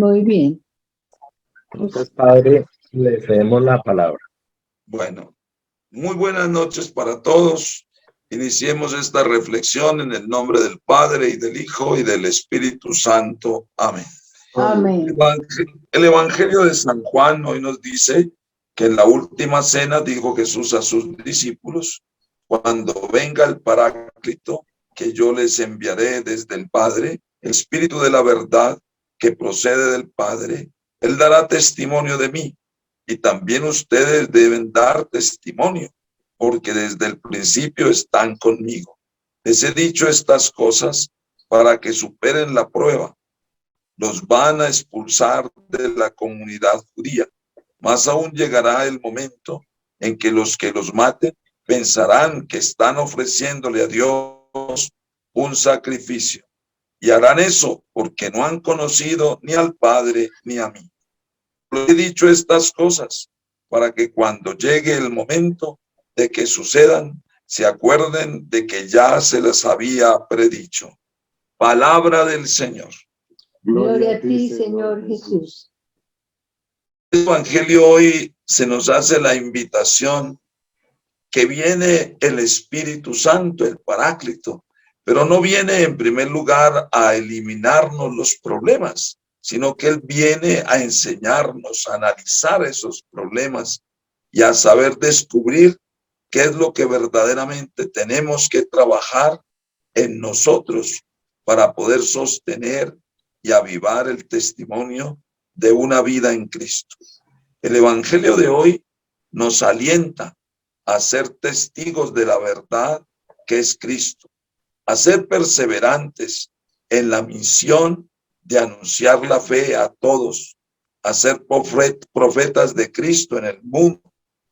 Muy bien. Entonces, Padre, le cedemos la palabra. Bueno, muy buenas noches para todos. Iniciemos esta reflexión en el nombre del Padre y del Hijo y del Espíritu Santo. Amén. Amén. El Evangelio de San Juan hoy nos dice que en la última cena dijo Jesús a sus discípulos: cuando venga el Paráclito, que yo les enviaré desde el Padre, el Espíritu de la verdad que procede del Padre, él dará testimonio de mí, y también ustedes deben dar testimonio, porque desde el principio están conmigo. Les he dicho estas cosas para que superen la prueba. Los van a expulsar de la comunidad judía. Más aún llegará el momento en que los maten pensarán que están ofreciéndole a Dios un sacrificio. Y harán eso porque no han conocido ni al Padre ni a mí. Les he dicho estas cosas para que cuando llegue el momento de que sucedan, se acuerden de que ya se les había predicho. Palabra del Señor. Gloria a ti, Señor Jesús. El Evangelio hoy se nos hace la invitación que viene el Espíritu Santo, el Paráclito, pero no viene en primer lugar a eliminarnos los problemas, sino que Él viene a enseñarnos, a analizar esos problemas y a saber descubrir qué es lo que verdaderamente tenemos que trabajar en nosotros para poder sostener y avivar el testimonio de una vida en Cristo. El Evangelio de hoy nos alienta a ser testigos de la verdad que es Cristo, a ser perseverantes en la misión de anunciar la fe a todos, a ser profetas de Cristo en el mundo,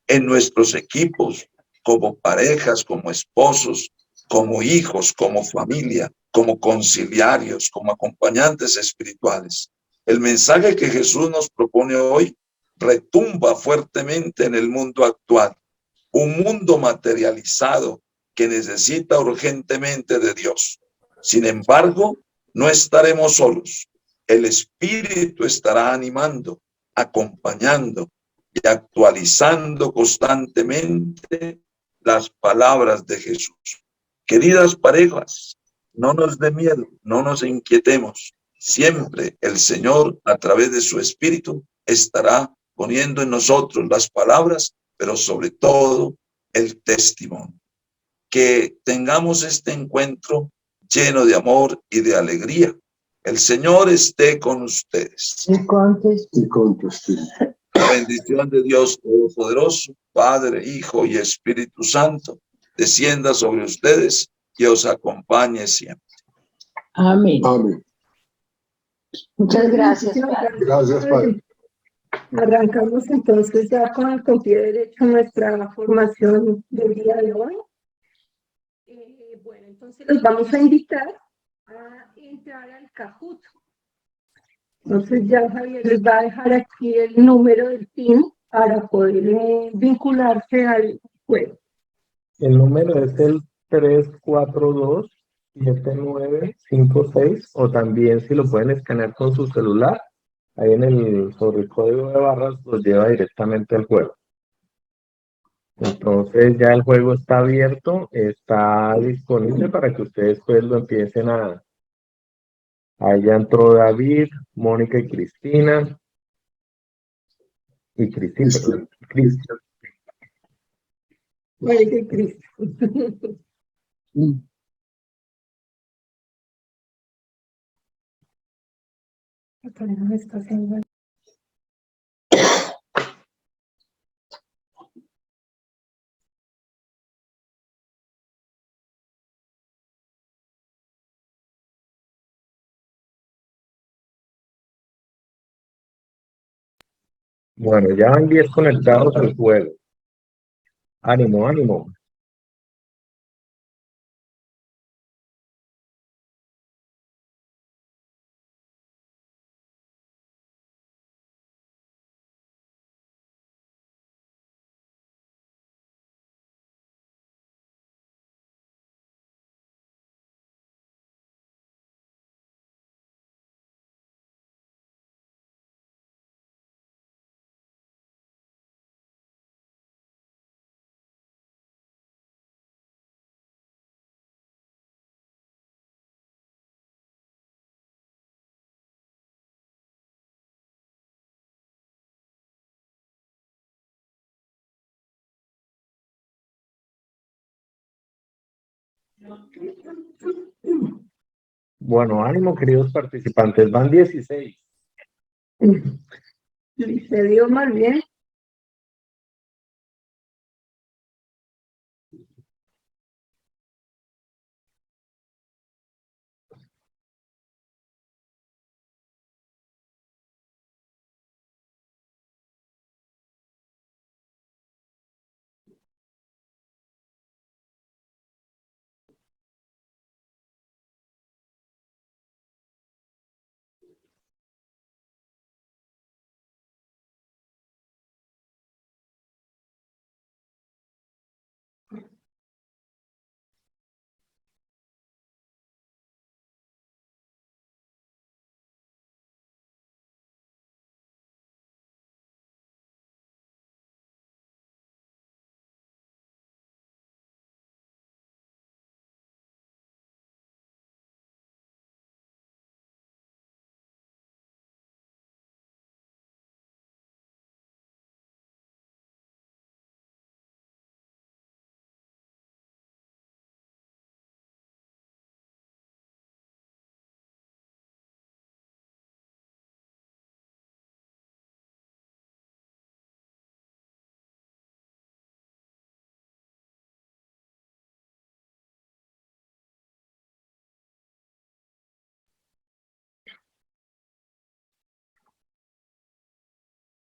en nuestros equipos, como parejas, como esposos, como hijos, como familia, como conciliarios, como acompañantes espirituales. El mensaje que Jesús nos propone hoy retumba fuertemente en el mundo actual, un mundo materializado que necesita urgentemente de Dios. Sin embargo, no estaremos solos. El Espíritu estará animando, acompañando y actualizando constantemente las palabras de Jesús. Queridas parejas, no nos dé miedo, no nos inquietemos. Siempre el Señor, a través de su Espíritu, estará poniendo en nosotros las palabras, pero sobre todo el testimonio. Que tengamos este encuentro lleno de amor y de alegría. El Señor esté con ustedes. Y con tu espíritu. La bendición de Dios Todopoderoso, Padre, Hijo y Espíritu Santo, descienda sobre ustedes y os acompañe siempre. Amén. Amén. Muchas gracias, Padre. Gracias, Padre. Arrancamos entonces ya con el pie derecho nuestra formación del día de hoy. Bueno, entonces los vamos a invitar a entrar al Kahoot. Entonces ya Javier les va a dejar aquí el número del PIN para poder vincularse al juego. El número es el 342-7956, o también si lo pueden escanear con su celular, ahí sobre el código de barras los lleva directamente al juego. Entonces ya el juego está abierto, está disponible para que ustedes pues lo empiecen a... Ahí ya entró David, Mónica y Cristina. Y Cristina. María Cristo. No está haciendo. Bueno, ya van 10 conectados al juego. Ánimo, ánimo. Bueno, ánimo, queridos participantes, van 16. Se dio más bien.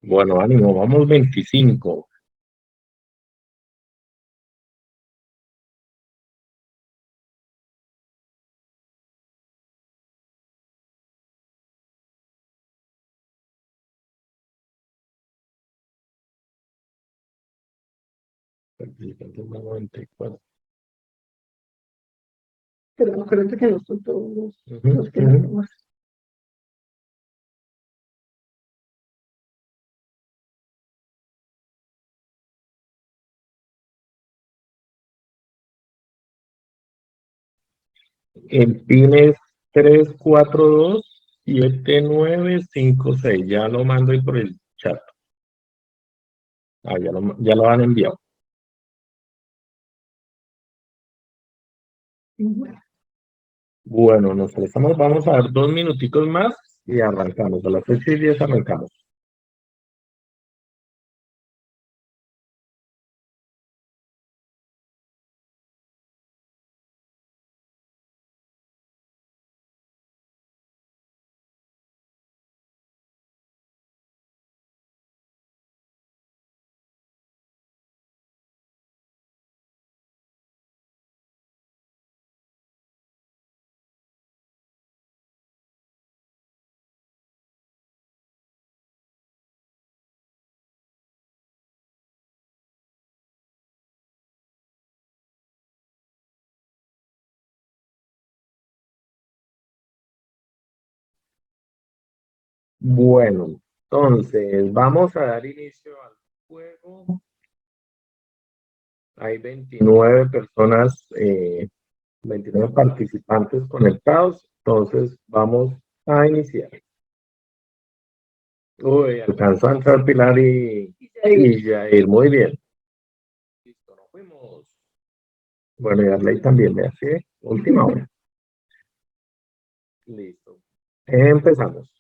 Bueno, ánimo, vamos 25. Participantes 94. Pero no creo que no son todos Ujú, los que ujú. tenemos. El PIN es 342-7956. Ya lo mando ahí por el chat. Ya lo han enviado. Bueno, nos prestamos, vamos a dar 2 minuticos más y arrancamos. A las 8:10 arrancamos. Bueno, entonces vamos a dar inicio al juego. Hay 29 personas, 29 participantes conectados. Entonces vamos a iniciar. Uy, alcanzó a entrar Pilar y Jair. Muy bien. Listo, nos fuimos. Bueno, y Arley también, ¿me hace? Última hora. Listo. Empezamos.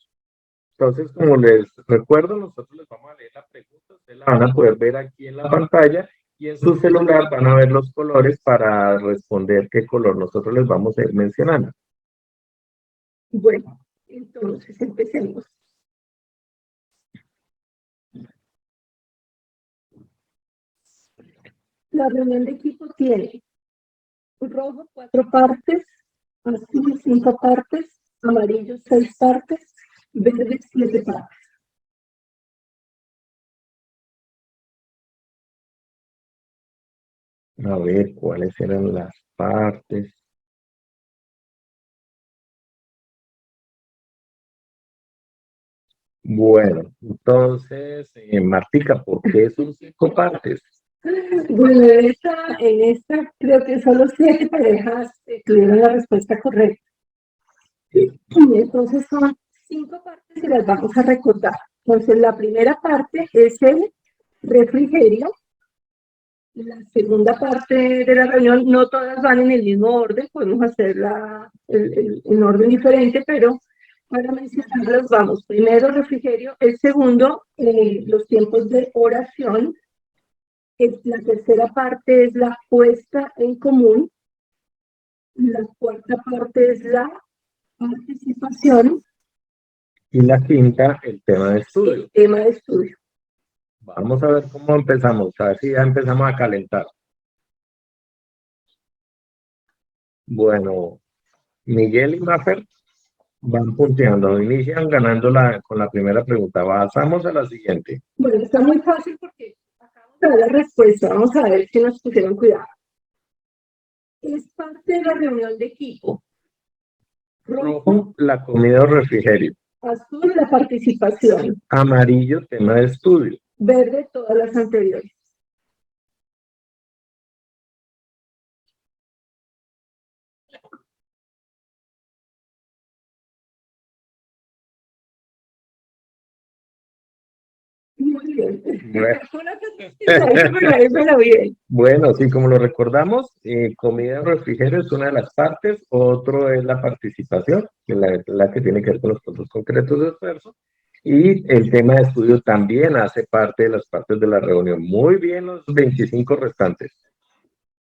Entonces, como les recuerdo, nosotros les vamos a leer la pregunta, ustedes la van a poder ver aquí en la pantalla y en su celular van a ver los colores para responder qué color nosotros les vamos a ir mencionando. Bueno, entonces empecemos. La reunión de equipo tiene rojo 4 partes, azul 5 partes, amarillo 6 partes, verde 7 partes. A ver, ¿cuáles eran las partes? Bueno, entonces, Martica, ¿por qué son 5 partes? Bueno, en esta creo que solo 7 parejas tuvieron la respuesta correcta. Y entonces son 5 partes y las vamos a recordar. Entonces la primera parte es el refrigerio, la segunda parte de la reunión, no todas van en el mismo orden, podemos hacerla en orden diferente, pero para mencionarlas vamos. Primero, refrigerio. El segundo, los tiempos de oración. La tercera parte es la puesta en común. La cuarta parte es la participación. Y la quinta, el tema de estudio. El tema de estudio. Vamos a ver cómo empezamos, a ver si ya empezamos a calentar. Bueno, Miguel y Mafer van punteando, inician ganando con la primera pregunta. Pasamos a la siguiente. Bueno, está muy fácil porque acabamos de dar la respuesta. Vamos a ver si nos pusieron cuidado. Es parte de la reunión de equipo. Rojo, la comida o refrigerio. Azul, la participación. Amarillo, tema de estudio. Verde, todas las anteriores. Muy bien. Bueno. Pero bien. Bueno, sí, como lo recordamos, comida o refrigerio es una de las partes, otro es la participación, que es la que tiene que ver con los puntos concretos de esfuerzo, y el tema de estudio también hace parte de las partes de la reunión. Muy bien, los 25 restantes.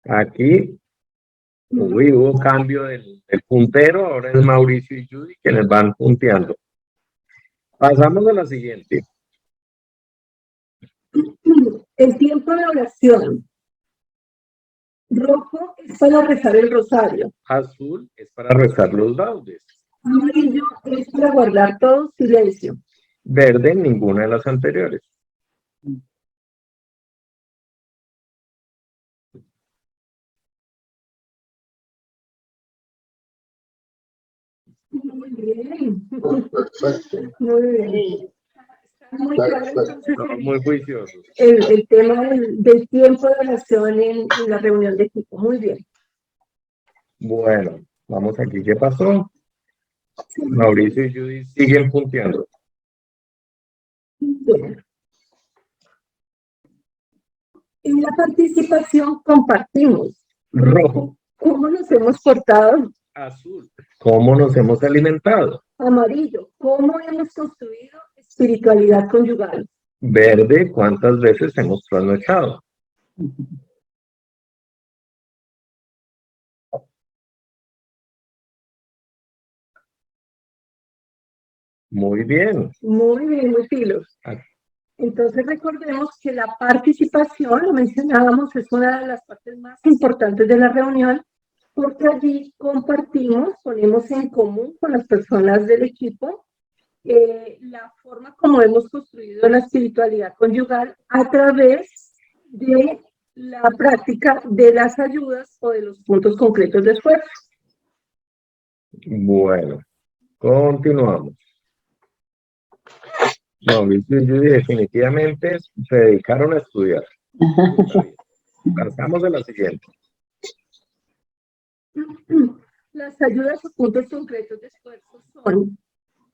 Aquí, hubo cambio del puntero, ahora es Mauricio y Judy quienes van punteando. Pasamos a la siguiente. El tiempo de oración. Rojo es para rezar el rosario. Azul es para rezar los laudes. Amarillo es para guardar todo silencio. Verde, ninguna de las anteriores. Muy bien. Muy bien. Muy claro, entonces, Muy juiciosos. el tema del tiempo de oración en la reunión de equipo. Muy bien. Bueno, vamos aquí. ¿Qué pasó? Mauricio y Judy siguen punteando. Bien. En la participación compartimos. Rojo. ¿Cómo nos hemos portado? Azul. ¿Cómo nos hemos alimentado? Amarillo. ¿Cómo hemos construido espiritualidad conyugal? Verde. ¿Cuántas veces hemos trasnochado? Muy bien. Muy bien, muy filos. Ah. Entonces recordemos que la participación, lo mencionábamos, es una de las partes más importantes de la reunión, porque allí compartimos, ponemos en común con las personas del equipo la forma como hemos construido la espiritualidad conyugal a través de la práctica de las ayudas o de los puntos concretos de esfuerzo. Bueno, continuamos. Mauricio y Judy definitivamente se dedicaron a estudiar. Pasamos a la siguiente. Las ayudas o puntos concretos de esfuerzo son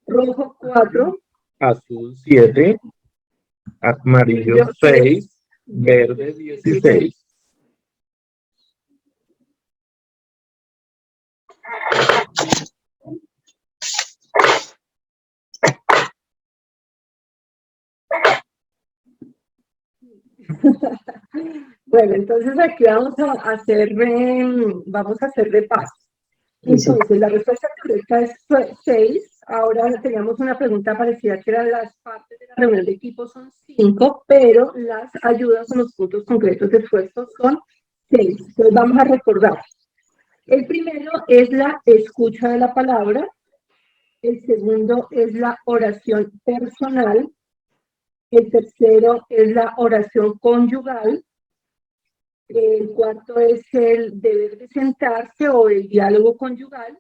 rojo 4, Azul 7, amarillo 6, verde 16. Bueno, entonces aquí vamos a hacer de paso. Entonces, la respuesta correcta es 6. Ahora teníamos una pregunta parecida que eran las partes de la reunión de equipo son 5, pero las ayudas o los puntos concretos de esfuerzo son 6. Entonces vamos a recordar. El primero es la escucha de la palabra. El segundo es la oración personal. El tercero es la oración conyugal. El cuarto es el deber de sentarse o el diálogo conyugal.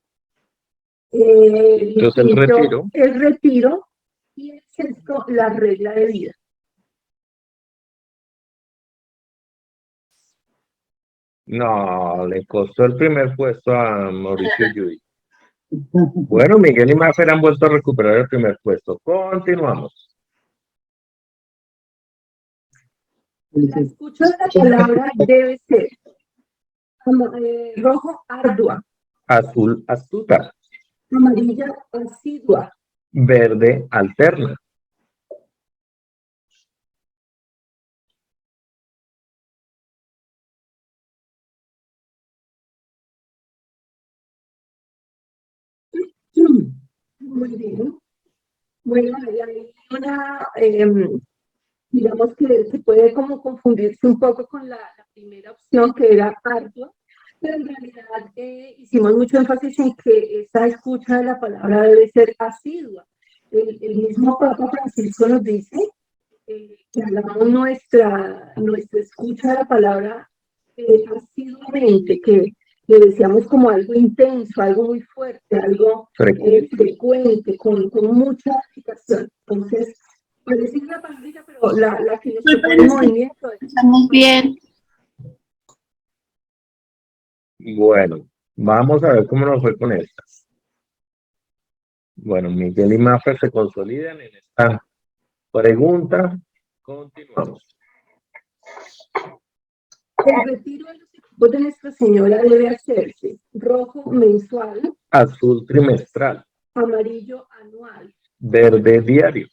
Entonces el retiro. El retiro. Y el sexto, la regla de vida. No, le costó el primer puesto a Mauricio y Judy. Bueno, Miguel y Mafer han vuelto a recuperar el primer puesto. Continuamos. La escucha de la palabra debe ser rojo, ardua, azul, astuta, amarilla, asidua, verde, alterna, muy bien. Bueno, hay una, digamos que se puede como confundirse un poco con la primera opción que era ardua, pero en realidad hicimos mucho énfasis en que esa escucha de la palabra debe ser asidua. El mismo Papa Francisco nos dice que hagamos nuestra escucha de la palabra asiduamente, que le deseamos como algo intenso, algo muy fuerte, algo frecuente, con mucha dedicación. Entonces, puede decir la palabrita, pero la que nos propone el movimiento. Estamos bien. Bueno, vamos a ver cómo nos fue con estas. Bueno, Miguel y Mafer se consolidan en esta pregunta. Continuamos. El retiro de los equipos de Nuestra Señora debe hacerse rojo mensual, Azul trimestral, amarillo anual, verde diario,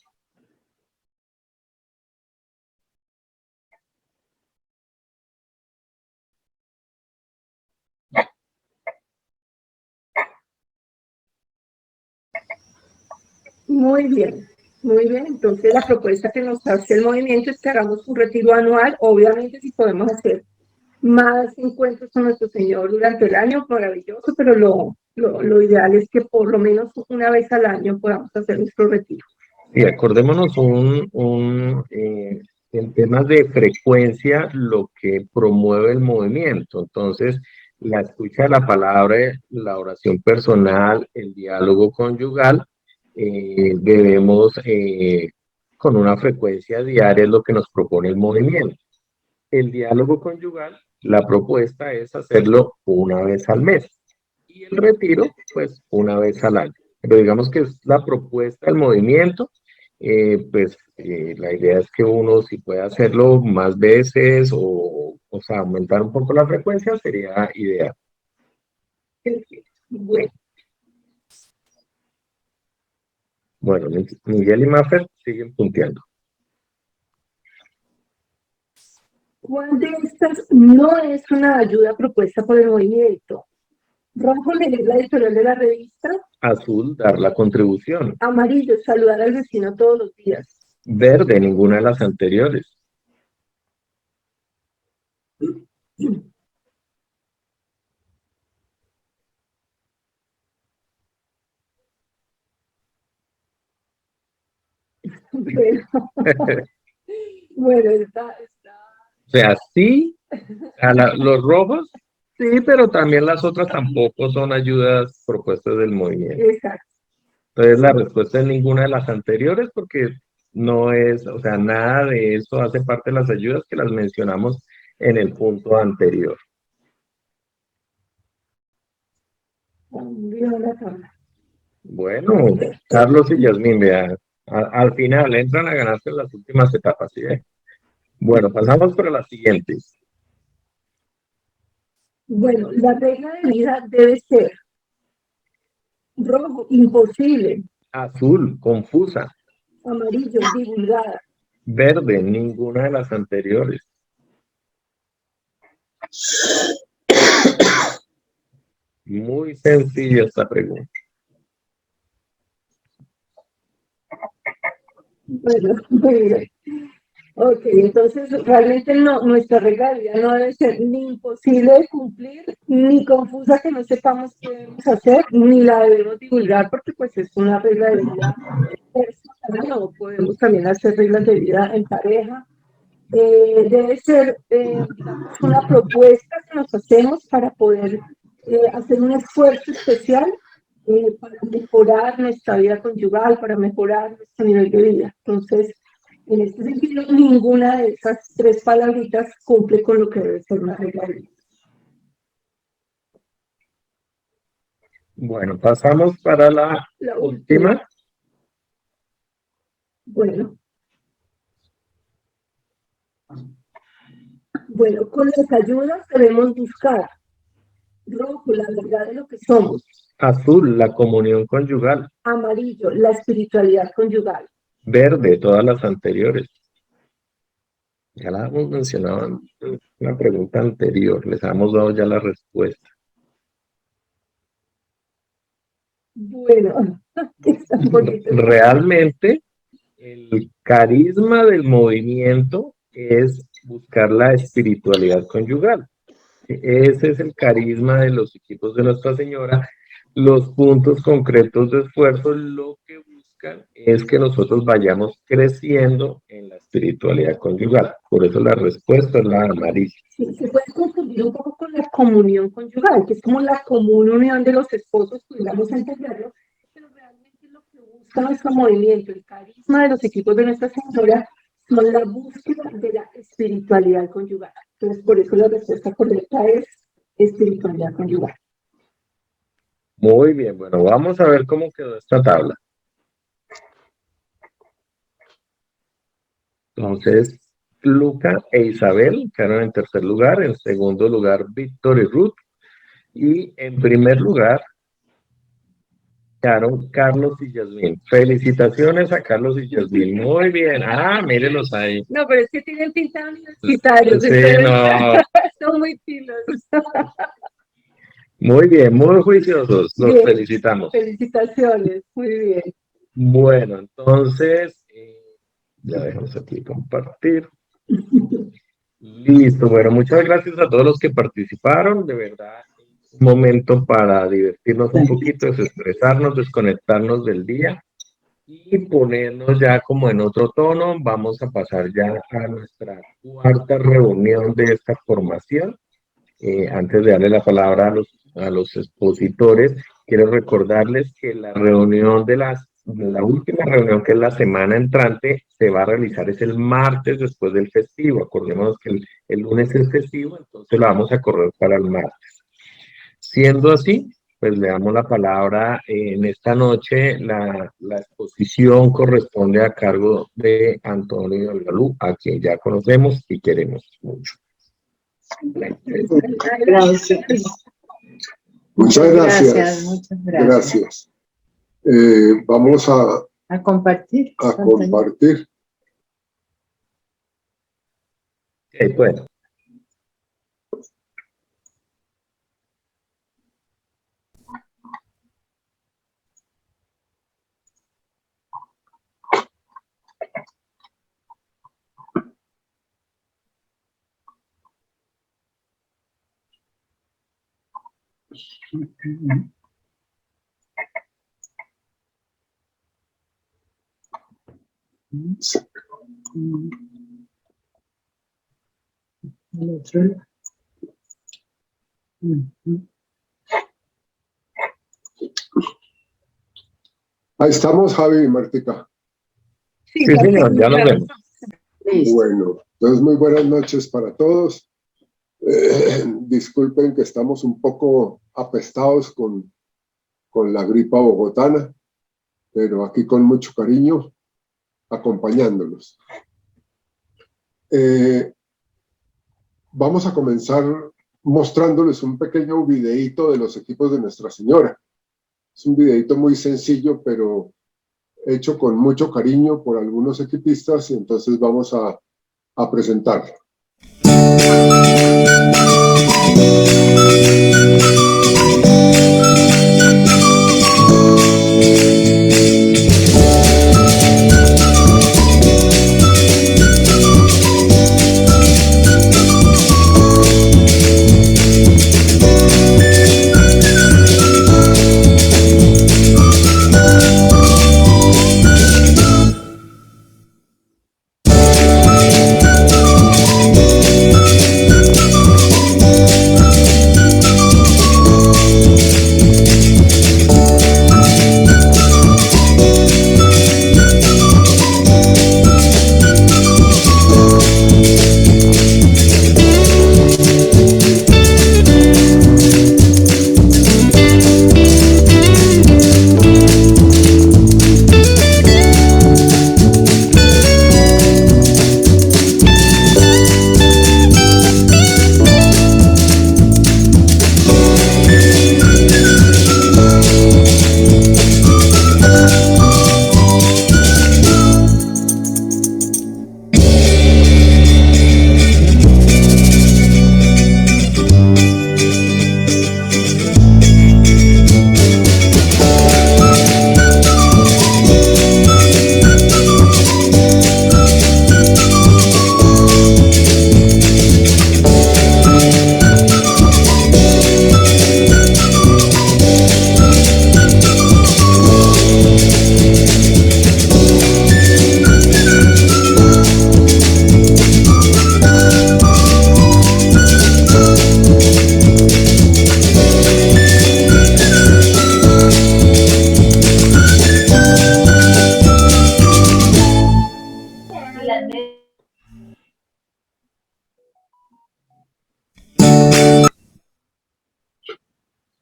Muy bien, muy bien. Entonces la propuesta que nos hace el movimiento es que hagamos un retiro anual. Obviamente si podemos hacer más encuentros con nuestro Señor durante el año, maravilloso, pero lo ideal es que por lo menos una vez al año podamos hacer nuestro retiro. y acordémonos en temas de frecuencia lo que promueve el movimiento. Entonces, la escucha de la palabra, la oración personal, el diálogo conyugal, debemos con una frecuencia diaria es lo que nos propone el movimiento. El diálogo conyugal, la propuesta es hacerlo una vez al mes y el retiro, pues una vez al año. Pero digamos que es la propuesta del movimiento, la idea es que uno si puede hacerlo más veces o sea, aumentar un poco la frecuencia sería ideal. Bueno, Bueno, Miguel y Mafer siguen punteando. ¿cuál de estas no es una ayuda propuesta por el movimiento? Rojo, leer la editorial de la revista. Azul, dar la contribución. Amarillo, saludar al vecino todos los días. Verde, ninguna de las anteriores. Bueno, está. O sea, sí, los rojos, sí, pero también las otras tampoco son ayudas propuestas del movimiento. Exacto. Entonces la respuesta es ninguna de las anteriores porque no es, o sea, nada de eso hace parte de las ayudas que las mencionamos en el punto anterior. Bueno, Carlos y Yasmín, vean, al final entran a ganarse en las últimas etapas, ¿sí? Bueno, pasamos para las siguientes. Bueno, la regla de vida debe ser rojo, imposible. Azul, confusa. Amarillo, divulgada. Verde, ninguna de las anteriores. Muy sencilla esta pregunta. Bueno, muy bien. Ok, entonces realmente no, nuestra regla de vida no debe ser ni imposible de cumplir, ni confusa que no sepamos qué debemos hacer, ni la debemos divulgar porque pues es una regla de vida personal, o podemos también hacer reglas de vida en pareja. Debe ser, digamos, una propuesta que nos hacemos para poder hacer un esfuerzo especial para mejorar nuestra vida conyugal, para mejorar nuestro nivel de vida. Entonces, en este sentido, ninguna de esas tres palabritas cumple con lo que debe ser una regla de vida. Bueno, pasamos para la última. Bueno. Bueno, con las ayudas debemos buscar. Rojo, la verdad de lo que somos. Azul, la comunión conyugal. Amarillo, la espiritualidad conyugal. Verde, todas las anteriores. Ya la hemos mencionado en la pregunta anterior, les hemos dado ya la respuesta. Bueno, está bonito. Realmente, el carisma del movimiento es buscar la espiritualidad conyugal. Ese es el carisma de los equipos de Nuestra Señora. Los puntos concretos de esfuerzo lo que buscan es que nosotros vayamos creciendo en la espiritualidad conyugal. Por eso la respuesta es la amarilla. Sí, se puede confundir un poco con la comunión conyugal, que es como la común unión de los esposos, podríamos entenderlo, pero realmente lo que busca nuestro movimiento, el carisma de los equipos de Nuestra Señora, son la búsqueda de la espiritualidad conyugal. Entonces, por eso la respuesta correcta es espiritualidad conyugal. Muy bien, bueno, vamos a ver cómo quedó esta tabla. Entonces, Luca e Isabel quedaron en tercer lugar, en segundo lugar Víctor y Ruth, y en primer lugar quedaron Carlos y Yasmín. Felicitaciones a Carlos y Yasmín, muy bien. Ah, mírenlos ahí. No, pero es que tienen pinta de universitarios, Sí, entonces no. son muy pilos. Muy bien, muy juiciosos, los Bien. felicitamos. Felicitaciones, muy bien. Bueno, entonces, ya dejamos aquí compartir. Listo, bueno, muchas gracias a todos los que participaron, de verdad, un momento para divertirnos un poquito, desestresarnos, desconectarnos del día y ponernos ya como en otro tono. Vamos a pasar ya a nuestra cuarta reunión de esta formación. Antes de darle la palabra a los expositores, quiero recordarles que la reunión la última reunión, que es la semana entrante, se va a realizar es el martes después del festivo. Acordémonos que el lunes es festivo, entonces la vamos a correr para el martes. Siendo así, pues le damos la palabra en esta noche. La exposición corresponde a cargo de Antonio Algalú, a quien ya conocemos y queremos mucho. Gracias. Muchas gracias. Muchas gracias. Vamos a compartir. compartir. Bueno. Ahí estamos, Javi y Martica. Sí, señor, ya nos vemos. Bueno, entonces muy buenas noches para todos. Disculpen que estamos un poco apestados con la gripa bogotana, pero aquí con mucho cariño, acompañándolos. Vamos a comenzar mostrándoles un pequeño videíto de los equipos de Nuestra Señora. Es un videíto muy sencillo, pero hecho con mucho cariño por algunos equipistas, y entonces vamos a presentarlo.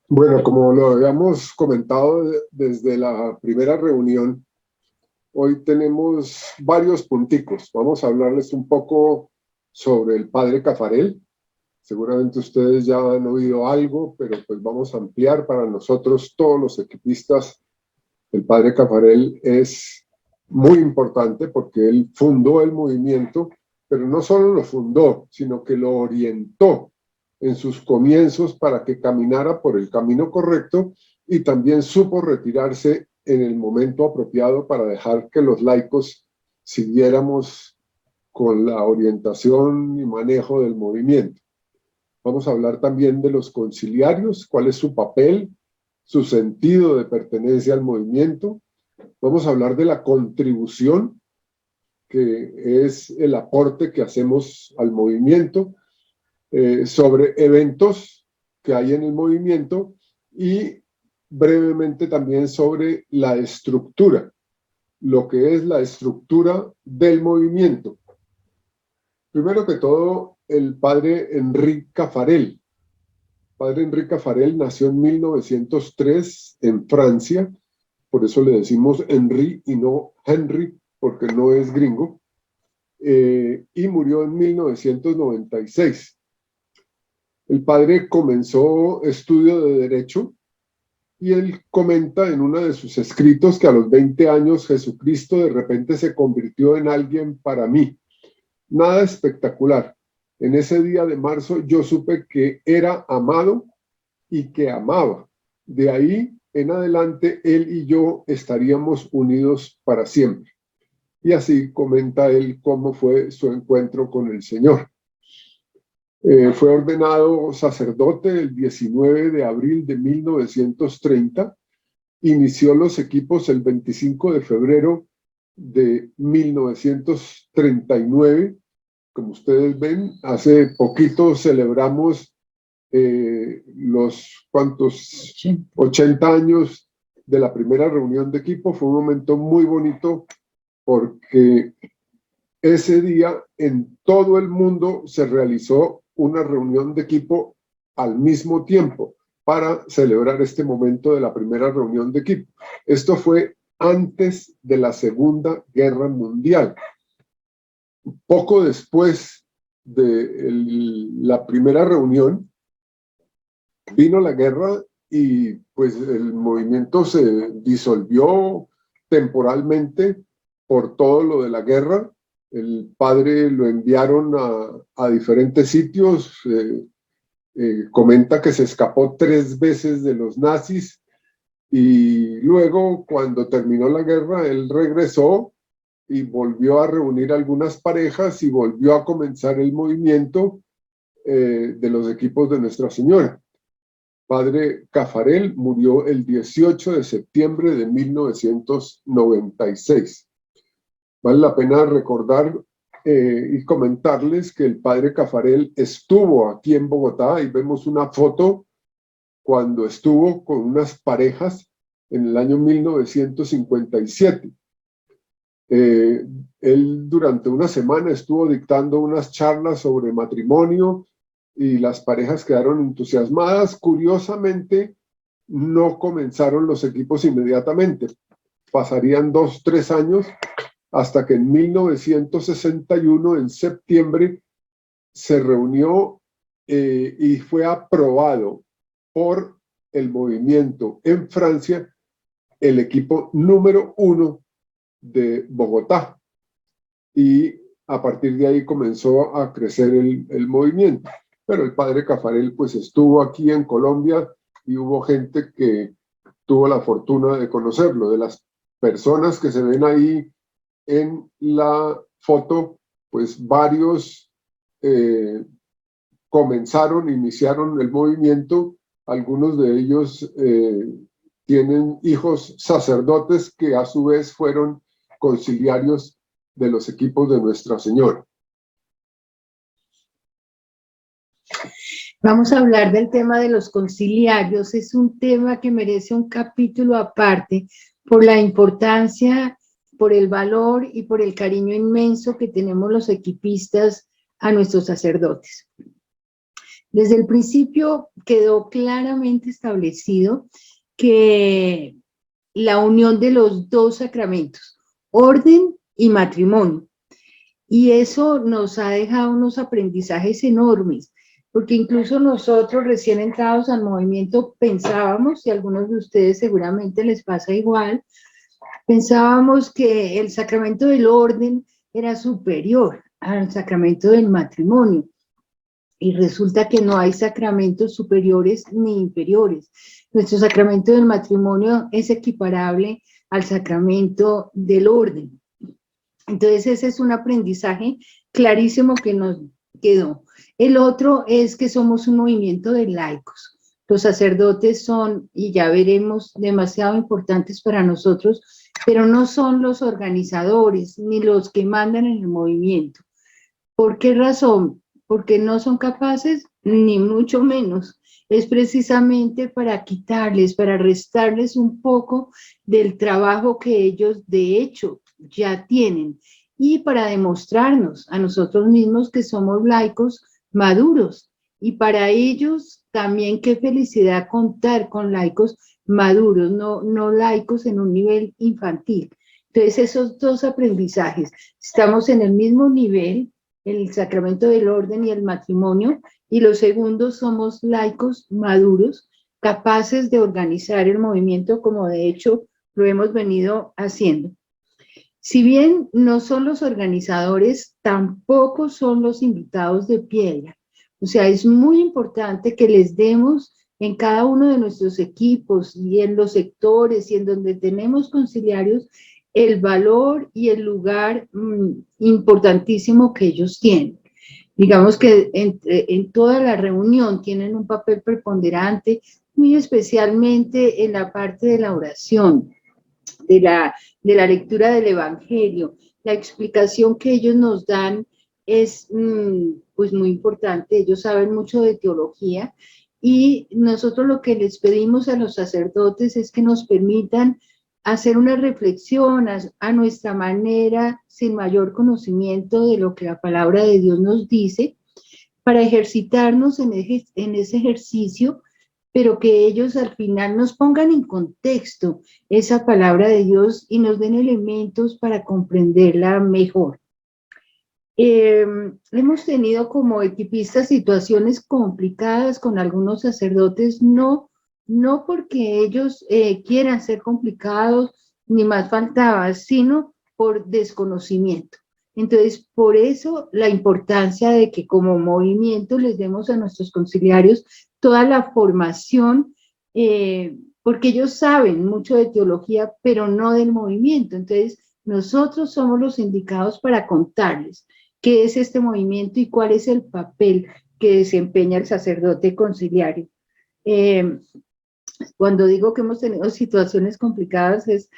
Bueno, como lo habíamos comentado desde la primera reunión, hoy tenemos varios punticos. Vamos a hablarles un poco sobre el padre Caffarel. Seguramente ustedes ya han oído algo, pero pues vamos a ampliar para nosotros, todos los equipistas. El padre Caffarel es muy importante porque él fundó el movimiento, pero no solo lo fundó, sino que lo orientó en sus comienzos para que caminara por el camino correcto, y también supo retirarse en el momento apropiado para dejar que los laicos siguiéramos con la orientación y manejo del movimiento. Vamos a hablar también de los conciliarios, cuál es su papel, su sentido de pertenencia al movimiento. Vamos a hablar de la contribución, que es el aporte que hacemos al movimiento, sobre eventos que hay en el movimiento y brevemente también sobre la estructura, lo que es la estructura del movimiento. Primero que todo, el padre Henri Caffarel. Padre Henri Caffarel nació en 1903 en Francia, por eso le decimos Henri y no Henry, porque no es gringo, y murió en 1996. El padre comenzó estudio de Derecho y él comenta en uno de sus escritos que a los 20 años Jesucristo de repente se convirtió en alguien para mí. Nada espectacular. En ese día de marzo yo supe que era amado y que amaba. De ahí en adelante él y yo estaríamos unidos para siempre. Y así comenta él cómo fue su encuentro con el Señor. Fue ordenado sacerdote el 19 de abril de 1930. Inició los equipos el 25 de febrero de 1939. Como ustedes ven, hace poquito celebramos los 80 años de la primera reunión de equipo. Fue un momento muy bonito porque ese día en todo el mundo se realizó una reunión de equipo al mismo tiempo para celebrar este momento de la primera reunión de equipo. Esto fue antes de la Segunda Guerra Mundial. Poco después de la primera reunión, vino la guerra y pues el movimiento se disolvió temporalmente por todo lo de la guerra. El padre lo enviaron a diferentes sitios. Comenta que se escapó 3 veces de los nazis y luego, cuando terminó la guerra, él regresó y volvió a reunir algunas parejas y volvió a comenzar el movimiento de los equipos de Nuestra Señora. Padre Caffarel murió el 18 de septiembre de 1996. Vale la pena recordar y comentarles que el padre Caffarel estuvo aquí en Bogotá, y vemos una foto cuando estuvo con unas parejas en el año 1957. Él durante una semana estuvo dictando unas charlas sobre matrimonio y las parejas quedaron entusiasmadas. Curiosamente, no comenzaron los equipos inmediatamente. Pasarían 2 o 3 años hasta que en 1961, en septiembre, se reunió y fue aprobado por el movimiento en Francia el equipo número 1 de Bogotá. Y a partir de ahí comenzó a crecer el movimiento. Pero el padre Caffarel pues estuvo aquí en Colombia y hubo gente que tuvo la fortuna de conocerlo. De las personas que se ven ahí en la foto, pues varios iniciaron el movimiento. Algunos de ellos tienen hijos sacerdotes que a su vez fueron conciliarios de los equipos de Nuestra Señora. Vamos a hablar del tema de los conciliarios. Es un tema que merece un capítulo aparte por la importancia, por el valor y por el cariño inmenso que tenemos los equipistas a nuestros sacerdotes. Desde el principio quedó claramente establecido que la unión de los dos sacramentos, orden y matrimonio, y eso nos ha dejado unos aprendizajes enormes, porque incluso nosotros recién entrados al movimiento pensábamos, y a algunos de ustedes seguramente les pasa igual, pensábamos que el sacramento del orden era superior al sacramento del matrimonio, y resulta que no hay sacramentos superiores ni inferiores. Nuestro sacramento del matrimonio es equiparable al sacramento del orden. Entonces ese es un aprendizaje clarísimo que nos quedó. El otro es que somos un movimiento de laicos. Los sacerdotes son, y ya veremos, demasiado importantes para nosotros, pero no son los organizadores ni los que mandan en el movimiento. ¿Por qué razón? Porque no son capaces, ni mucho menos. Es precisamente para quitarles, para restarles un poco del trabajo que ellos de hecho ya tienen, y para demostrarnos a nosotros mismos que somos laicos maduros. Y para ellos también qué felicidad contar con laicos maduros, no laicos en un nivel infantil. Entonces esos dos aprendizajes, estamos en el mismo nivel, el sacramento del orden y el matrimonio, y los segundos somos laicos maduros, capaces de organizar el movimiento como de hecho lo hemos venido haciendo. Si bien no son los organizadores, tampoco son los invitados de piedra. O sea, es muy importante que les demos en cada uno de nuestros equipos y en los sectores y en donde tenemos conciliarios el valor y el lugar importantísimo que ellos tienen. Digamos que en toda la reunión tienen un papel preponderante, muy especialmente en la parte de la oración, de la lectura del Evangelio. La explicación que ellos nos dan es pues muy importante. Ellos saben mucho de teología y nosotros lo que les pedimos a los sacerdotes es que nos permitan hacer una reflexión a nuestra manera, sin mayor conocimiento de lo que la palabra de Dios nos dice, para ejercitarnos en ese ejercicio, pero que ellos al final nos pongan en contexto esa palabra de Dios y nos den elementos para comprenderla mejor. Hemos tenido como equipistas situaciones complicadas con algunos sacerdotes, no porque ellos quieran ser complicados, ni más faltaba, sino por desconocimiento. Entonces, por eso la importancia de que como movimiento les demos a nuestros conciliarios toda la formación, porque ellos saben mucho de teología, pero no del movimiento. Entonces, nosotros somos los indicados para contarles qué es este movimiento y cuál es el papel que desempeña el sacerdote conciliario. Cuando digo que hemos tenido situaciones complicadas, es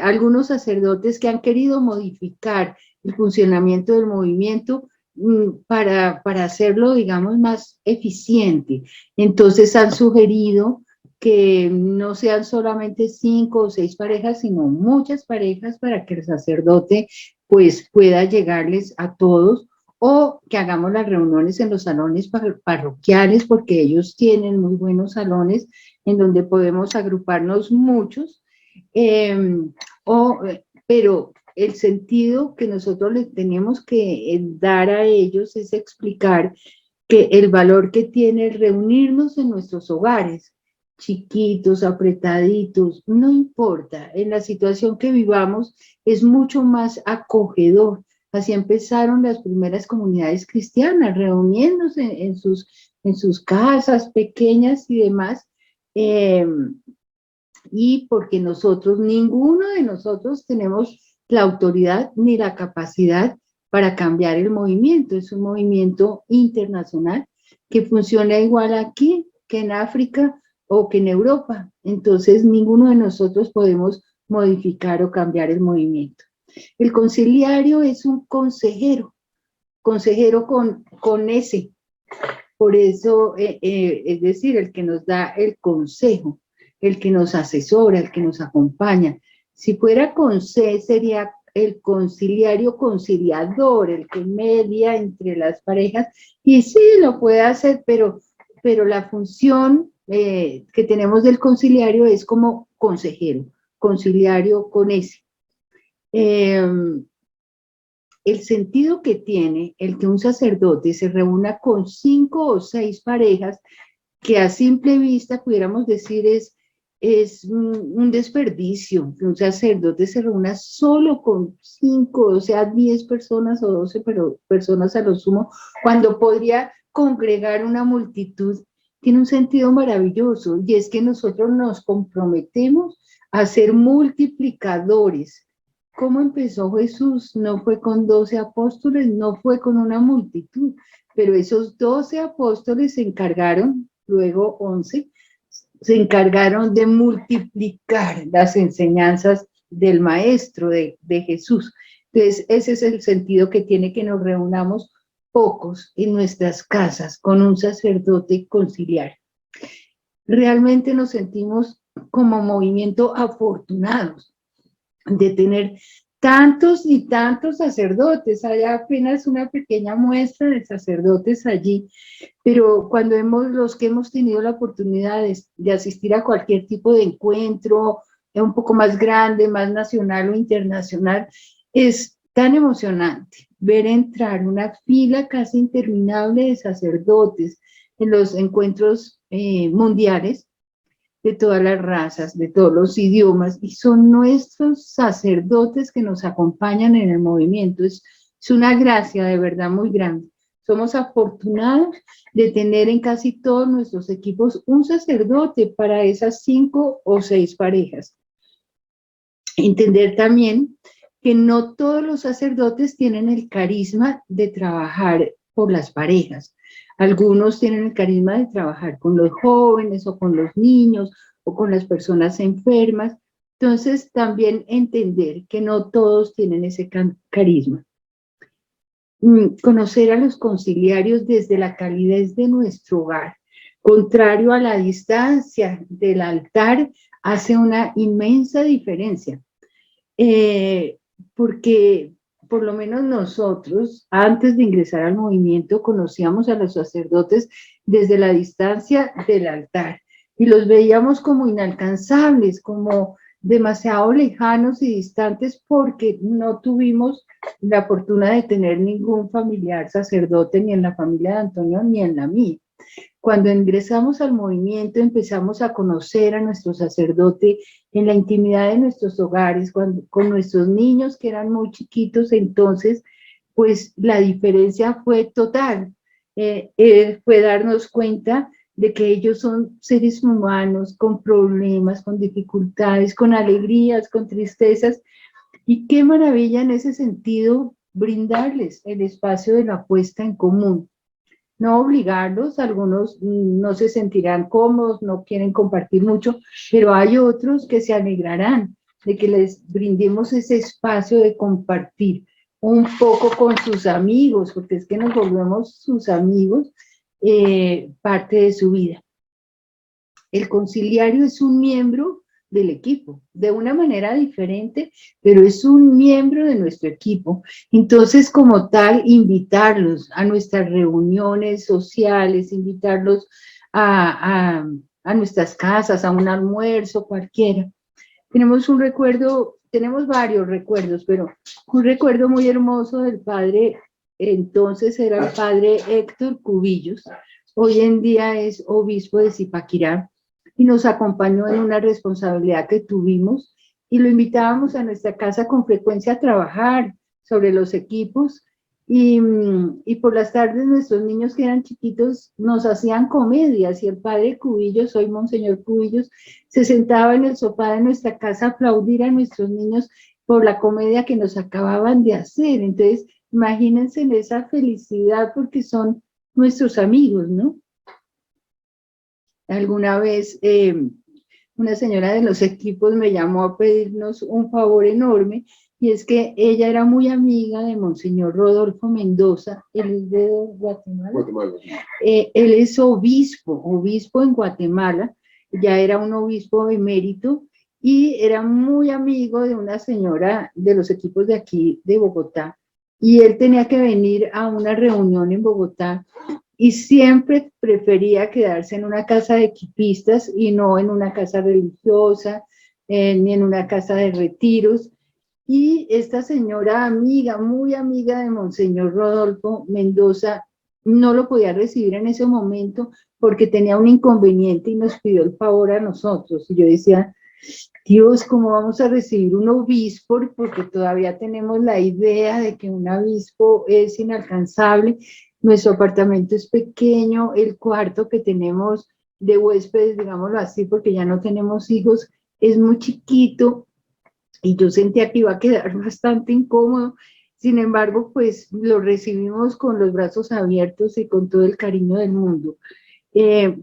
algunos sacerdotes que han querido modificar el funcionamiento del movimiento para hacerlo, digamos, más eficiente. Entonces han sugerido que no sean solamente 5 o 6 parejas, sino muchas parejas para que el sacerdote pues pueda llegarles a todos, o que hagamos las reuniones en los salones parroquiales, porque ellos tienen muy buenos salones en donde podemos agruparnos muchos, pero el sentido que nosotros les tenemos que dar a ellos es explicar que el valor que tiene reunirnos en nuestros hogares, chiquitos, apretaditos, no importa, en la situación que vivamos es mucho más acogedor. Así empezaron las primeras comunidades cristianas, reuniéndose en sus casas pequeñas y demás, y porque ninguno de nosotros tenemos la autoridad ni la capacidad para cambiar el movimiento. Es un movimiento internacional que funciona igual aquí que en África o que en Europa. Entonces, ninguno de nosotros podemos modificar o cambiar el movimiento. El conciliario es un consejero con S. Por eso, es decir, el que nos da el consejo, el que nos asesora, el que nos acompaña. Si fuera con C, sería el conciliario conciliador, el que media entre las parejas, y sí, lo puede hacer, pero pero la función que tenemos del conciliario es como consejero, conciliario con ese. El sentido que tiene el que un sacerdote se reúna con 5 o 6 parejas, que a simple vista pudiéramos decir es un desperdicio, que un sacerdote se reúna solo con 5, o sea, 10 personas o 12 personas a lo sumo, cuando podría congregar una multitud. Tiene un sentido maravilloso, y es que nosotros nos comprometemos a ser multiplicadores. ¿Cómo empezó Jesús? No fue con 12 apóstoles, no fue con una multitud, pero esos 12 apóstoles se encargaron, luego 11, se encargaron de multiplicar las enseñanzas del Maestro, de Jesús. Entonces, ese es el sentido que tiene que nos reunamos pocos en nuestras casas con un sacerdote conciliar. Realmente nos sentimos como movimiento afortunados de tener tantos y tantos sacerdotes. Hay apenas una pequeña muestra de sacerdotes allí, pero cuando los que hemos tenido la oportunidad de asistir a cualquier tipo de encuentro, un poco más grande, más nacional o internacional, es tan emocionante ver entrar una fila casi interminable de sacerdotes en los encuentros mundiales, de todas las razas, de todos los idiomas, y son nuestros sacerdotes que nos acompañan en el movimiento. Es una gracia de verdad muy grande. Somos afortunados de tener en casi todos nuestros equipos un sacerdote para esas 5 o 6 parejas. Entender también que no todos los sacerdotes tienen el carisma de trabajar por las parejas. Algunos tienen el carisma de trabajar con los jóvenes o con los niños o con las personas enfermas. Entonces, también entender que no todos tienen ese carisma. Conocer a los conciliarios desde la calidez de nuestro hogar, contrario a la distancia del altar, hace una inmensa diferencia. Porque por lo menos nosotros, antes de ingresar al movimiento, conocíamos a los sacerdotes desde la distancia del altar y los veíamos como inalcanzables, como demasiado lejanos y distantes, porque no tuvimos la fortuna de tener ningún familiar sacerdote, ni en la familia de Antonio, ni en la mía. Cuando ingresamos al movimiento, empezamos a conocer a nuestro sacerdote en la intimidad de nuestros hogares, con nuestros niños que eran muy chiquitos. Entonces, pues la diferencia fue total. Fue darnos cuenta de que ellos son seres humanos con problemas, con dificultades, con alegrías, con tristezas, y qué maravilla en ese sentido brindarles el espacio de la puesta en común. No obligarlos, algunos no se sentirán cómodos, no quieren compartir mucho, pero hay otros que se alegrarán de que les brindemos ese espacio de compartir un poco con sus amigos, porque es que nos volvemos sus amigos, parte de su vida. El conciliario es un miembro del equipo, de una manera diferente, pero es un miembro de nuestro equipo. Entonces, como tal, invitarlos a nuestras reuniones sociales, invitarlos a nuestras casas, a un almuerzo cualquiera. Tenemos varios recuerdos, pero un recuerdo muy hermoso del padre, entonces era el padre Héctor Cubillos, hoy en día es obispo de Zipaquirá, y nos acompañó en una responsabilidad que tuvimos, y lo invitábamos a nuestra casa con frecuencia a trabajar sobre los equipos, y por las tardes nuestros niños que eran chiquitos nos hacían comedias, y el padre Cubillos, hoy Monseñor Cubillos, se sentaba en el sofá de nuestra casa a aplaudir a nuestros niños por la comedia que nos acababan de hacer. Entonces, imagínense en esa felicidad, porque son nuestros amigos, ¿no? Alguna vez una señora de los equipos me llamó a pedirnos un favor enorme, y es que ella era muy amiga de Monseñor Rodolfo Mendoza, él es de Guatemala. Él es obispo en Guatemala, ya era un obispo emérito, y era muy amigo de una señora de los equipos de aquí de Bogotá, y él tenía que venir a una reunión en Bogotá, y siempre prefería quedarse en una casa de equipistas y no en una casa religiosa, ni en una casa de retiros. Y esta señora amiga, muy amiga de Monseñor Rodolfo Mendoza, no lo podía recibir en ese momento porque tenía un inconveniente y nos pidió el favor a nosotros. Y yo decía, Dios, ¿cómo vamos a recibir un obispo? Porque todavía tenemos la idea de que un obispo es inalcanzable. Nuestro apartamento es pequeño, el cuarto que tenemos de huéspedes, digámoslo así, porque ya no tenemos hijos, es muy chiquito. Y yo sentía que iba a quedar bastante incómodo. Sin embargo, pues lo recibimos con los brazos abiertos y con todo el cariño del mundo.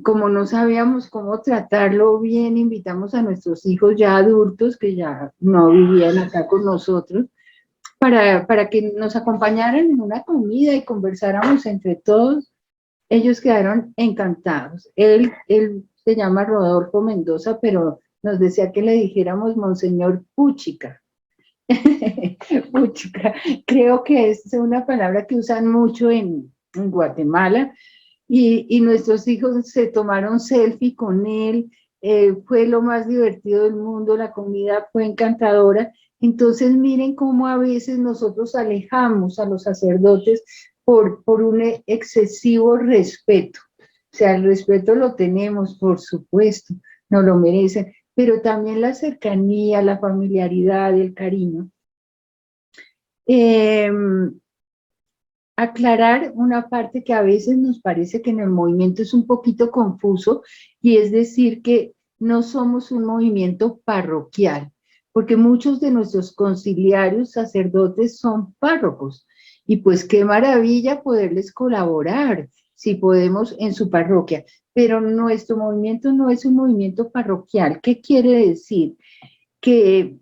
Como no sabíamos cómo tratarlo bien, invitamos a nuestros hijos ya adultos, que ya no vivían acá con nosotros, para que nos acompañaran en una comida y conversáramos entre todos. Ellos quedaron encantados. Él se llama Rodolfo Mendoza, pero nos decía que le dijéramos Monseñor Puchica. Puchica, creo que es una palabra que usan mucho en Guatemala, y nuestros hijos se tomaron selfie con él, fue lo más divertido del mundo, la comida fue encantadora. Entonces miren cómo a veces nosotros alejamos a los sacerdotes por un excesivo respeto. O sea, el respeto lo tenemos, por supuesto, nos lo merecen, pero también la cercanía, la familiaridad, el cariño. Aclarar una parte que a veces nos parece que en el movimiento es un poquito confuso, y es decir que no somos un movimiento parroquial, porque muchos de nuestros conciliarios sacerdotes son párrocos, y pues qué maravilla poderles colaborar si podemos en su parroquia, pero nuestro movimiento no es un movimiento parroquial. ¿Qué quiere decir? Que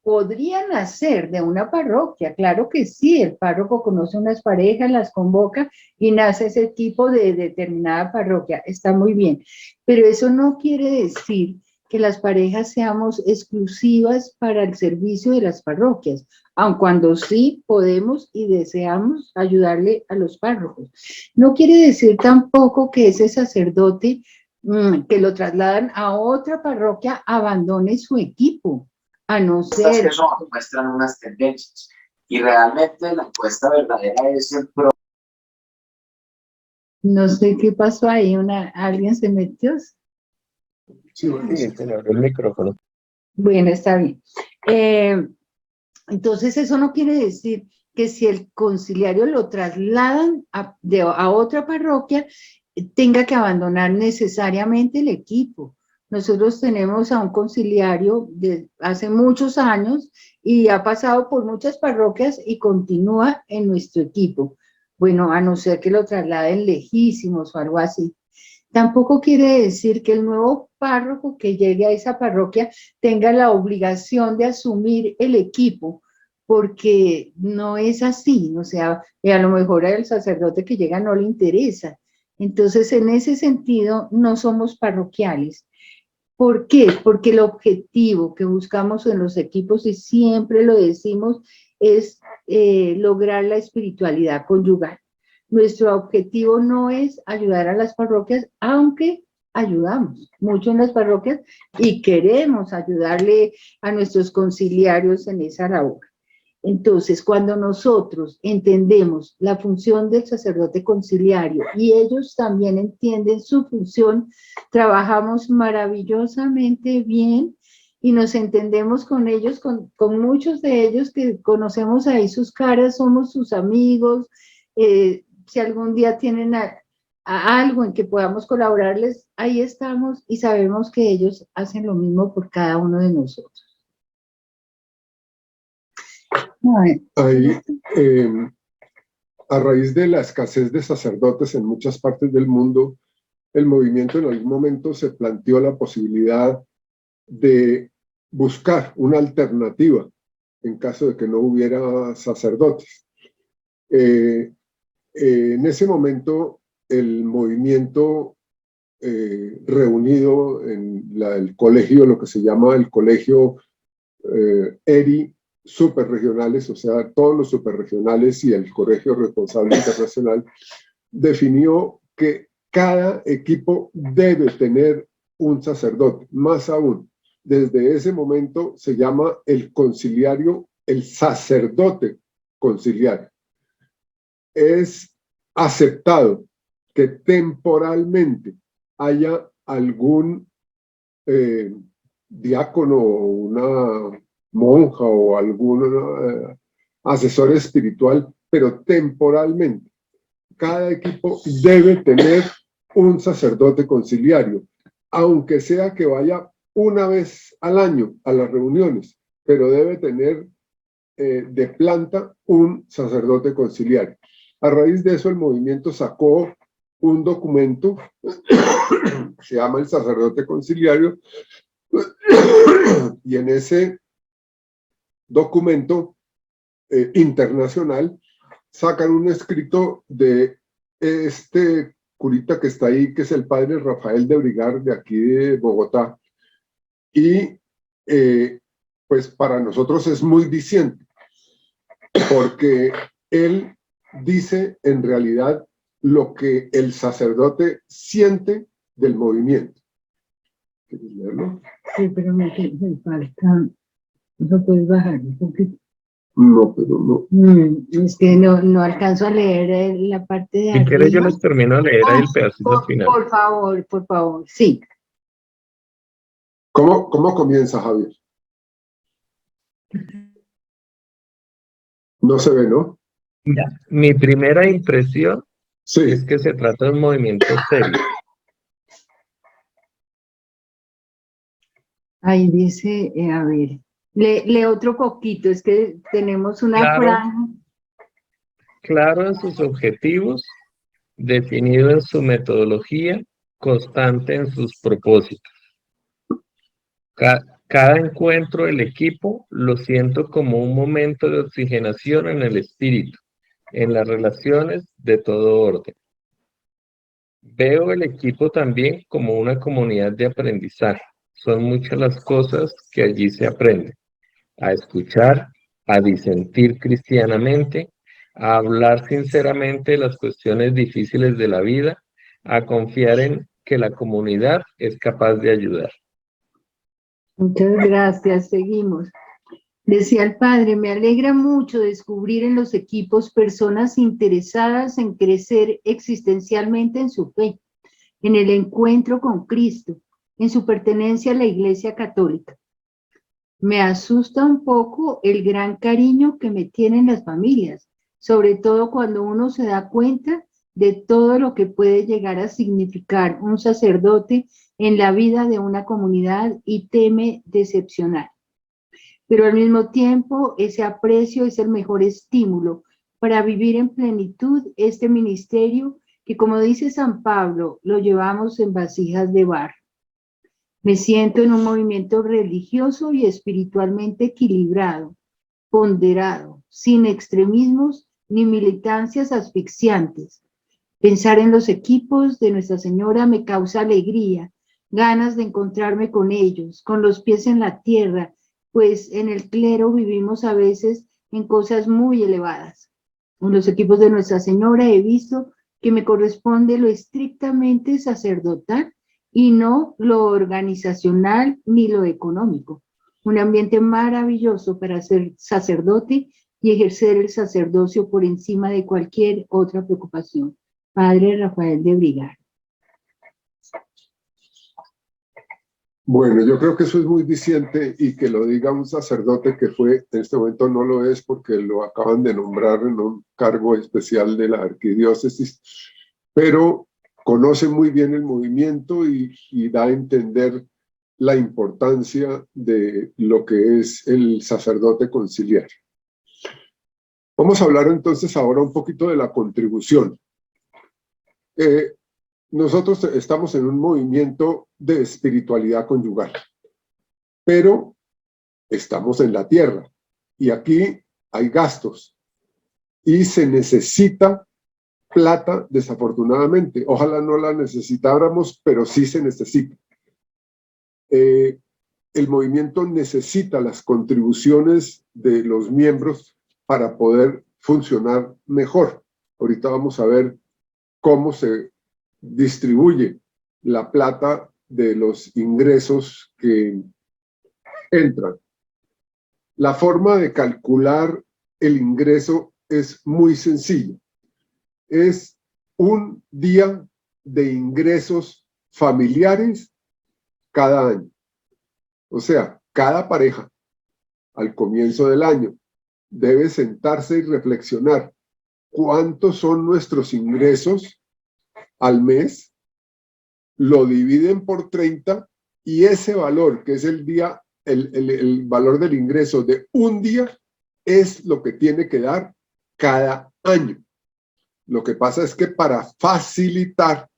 podrían nacer de una parroquia, claro que sí, el párroco conoce unas parejas, las convoca y nace ese tipo de determinada parroquia, está muy bien, pero eso no quiere decir que las parejas seamos exclusivas para el servicio de las parroquias, aun cuando sí podemos y deseamos ayudarle a los párrocos. No quiere decir tampoco que ese sacerdote que lo trasladan a otra parroquia abandone su equipo, a no ser que eso muestran unas tendencias, y realmente la encuesta verdadera es el no sé qué pasó ahí, alguien se metió. Sí, bueno, Sí, se le abrió el micrófono. Bueno, está bien. Entonces eso no quiere decir que si el conciliario lo trasladan a otra parroquia, tenga que abandonar necesariamente el equipo. Nosotros tenemos a un conciliario de hace muchos años y ha pasado por muchas parroquias y continúa en nuestro equipo. Bueno, a no ser que lo trasladen lejísimos o algo así. Tampoco quiere decir que el nuevo párroco que llegue a esa parroquia tenga la obligación de asumir el equipo, porque no es así. O sea, a lo mejor al sacerdote que llega no le interesa. Entonces, en ese sentido, no somos parroquiales. ¿Por qué? Porque el objetivo que buscamos en los equipos, y siempre lo decimos, es lograr la espiritualidad conyugal. Nuestro objetivo no es ayudar a las parroquias, aunque ayudamos mucho en las parroquias y queremos ayudarle a nuestros conciliarios en esa labor. Entonces, cuando nosotros entendemos la función del sacerdote conciliario y ellos también entienden su función, trabajamos maravillosamente bien y nos entendemos con ellos, con muchos de ellos que conocemos ahí sus caras, somos sus amigos. Si algún día tienen a algo en que podamos colaborarles, ahí estamos y sabemos que ellos hacen lo mismo por cada uno de nosotros. Ahí, a raíz de la escasez de sacerdotes en muchas partes del mundo, el movimiento en algún momento se planteó la posibilidad de buscar una alternativa en caso de que no hubiera sacerdotes. En ese momento, el movimiento reunido en el colegio, lo que se llama el colegio ERI, superregionales, o sea, todos los superregionales y el colegio responsable internacional, definió que cada equipo debe tener un sacerdote. Más aún, desde ese momento se llama el conciliario, el sacerdote conciliario. Es aceptado que temporalmente haya algún diácono o una monja o algún asesor espiritual, pero temporalmente. Cada equipo debe tener un sacerdote conciliario, aunque sea que vaya una vez al año a las reuniones, pero debe tener de planta un sacerdote conciliario. A raíz de eso, el movimiento sacó un documento, se llama el sacerdote conciliario, y en ese documento internacional sacan un escrito de este curita que está ahí, que es el padre Rafael de Brigar, de aquí de Bogotá, y pues para nosotros es muy diciente, porque él dice en realidad lo que el sacerdote siente del movimiento. ¿Quieres leerlo? Sí, pero me falta, ¿no puedes bajar un poquito? No, pero no. Es que no alcanzo a leer la parte de Si quieres, yo arriba. les termino de leer ahí el pedacito final. Por favor, sí. ¿Cómo comienza, Javier? No se ve, ¿no? Ya. Mi primera impresión Sí. es que se trata de un movimiento serio. Ahí dice, a ver, lee otro poquito, es que tenemos una Claro. franja. Claro en sus objetivos, definido en su metodología, constante en sus propósitos. Cada encuentro del equipo lo siento como un momento de oxigenación en el espíritu, en las relaciones de todo orden. Veo el equipo también como una comunidad de aprendizaje. Son muchas las cosas que allí se aprenden. A escuchar, a disentir cristianamente, a hablar sinceramente de las cuestiones difíciles de la vida, a confiar en que la comunidad es capaz de ayudar. Muchas gracias, seguimos. Decía el padre, me alegra mucho descubrir en los equipos personas interesadas en crecer existencialmente en su fe, en el encuentro con Cristo, en su pertenencia a la Iglesia Católica. Me asusta un poco el gran cariño que me tienen las familias, sobre todo cuando uno se da cuenta de todo lo que puede llegar a significar un sacerdote en la vida de una comunidad y teme decepcionar. Pero al mismo tiempo, ese aprecio es el mejor estímulo para vivir en plenitud este ministerio que, como dice San Pablo, lo llevamos en vasijas de barro. Me siento en un movimiento religioso y espiritualmente equilibrado, ponderado, sin extremismos ni militancias asfixiantes. Pensar en los equipos de Nuestra Señora me causa alegría, ganas de encontrarme con ellos, con los pies en la tierra, pues en el clero vivimos a veces en cosas muy elevadas. En los equipos de Nuestra Señora he visto que me corresponde lo estrictamente sacerdotal y no lo organizacional ni lo económico. Un ambiente maravilloso para ser sacerdote y ejercer el sacerdocio por encima de cualquier otra preocupación. Padre Rafael de Brigar. Bueno, yo creo que eso es muy diciente y que lo diga un sacerdote que fue, en este momento no lo es porque lo acaban de nombrar en un cargo especial de la arquidiócesis, pero conoce muy bien el movimiento y da a entender la importancia de lo que es el sacerdote conciliar. Vamos a hablar entonces ahora un poquito de la contribución. Nosotros estamos en un movimiento de espiritualidad conyugal, pero estamos en la tierra y aquí hay gastos y se necesita plata, desafortunadamente. Ojalá no la necesitáramos, pero sí se necesita. El movimiento necesita las contribuciones de los miembros para poder funcionar mejor. Ahorita vamos a ver cómo se distribuye la plata de los ingresos que entran. La forma de calcular el ingreso es muy sencilla. Es un día de ingresos familiares cada año. O sea, cada pareja al comienzo del año debe sentarse y reflexionar cuántos son nuestros ingresos al mes, lo dividen por 30 y ese valor, que es el día, el valor del ingreso de un día, es lo que tiene que dar cada año. Lo que pasa es que para facilitar,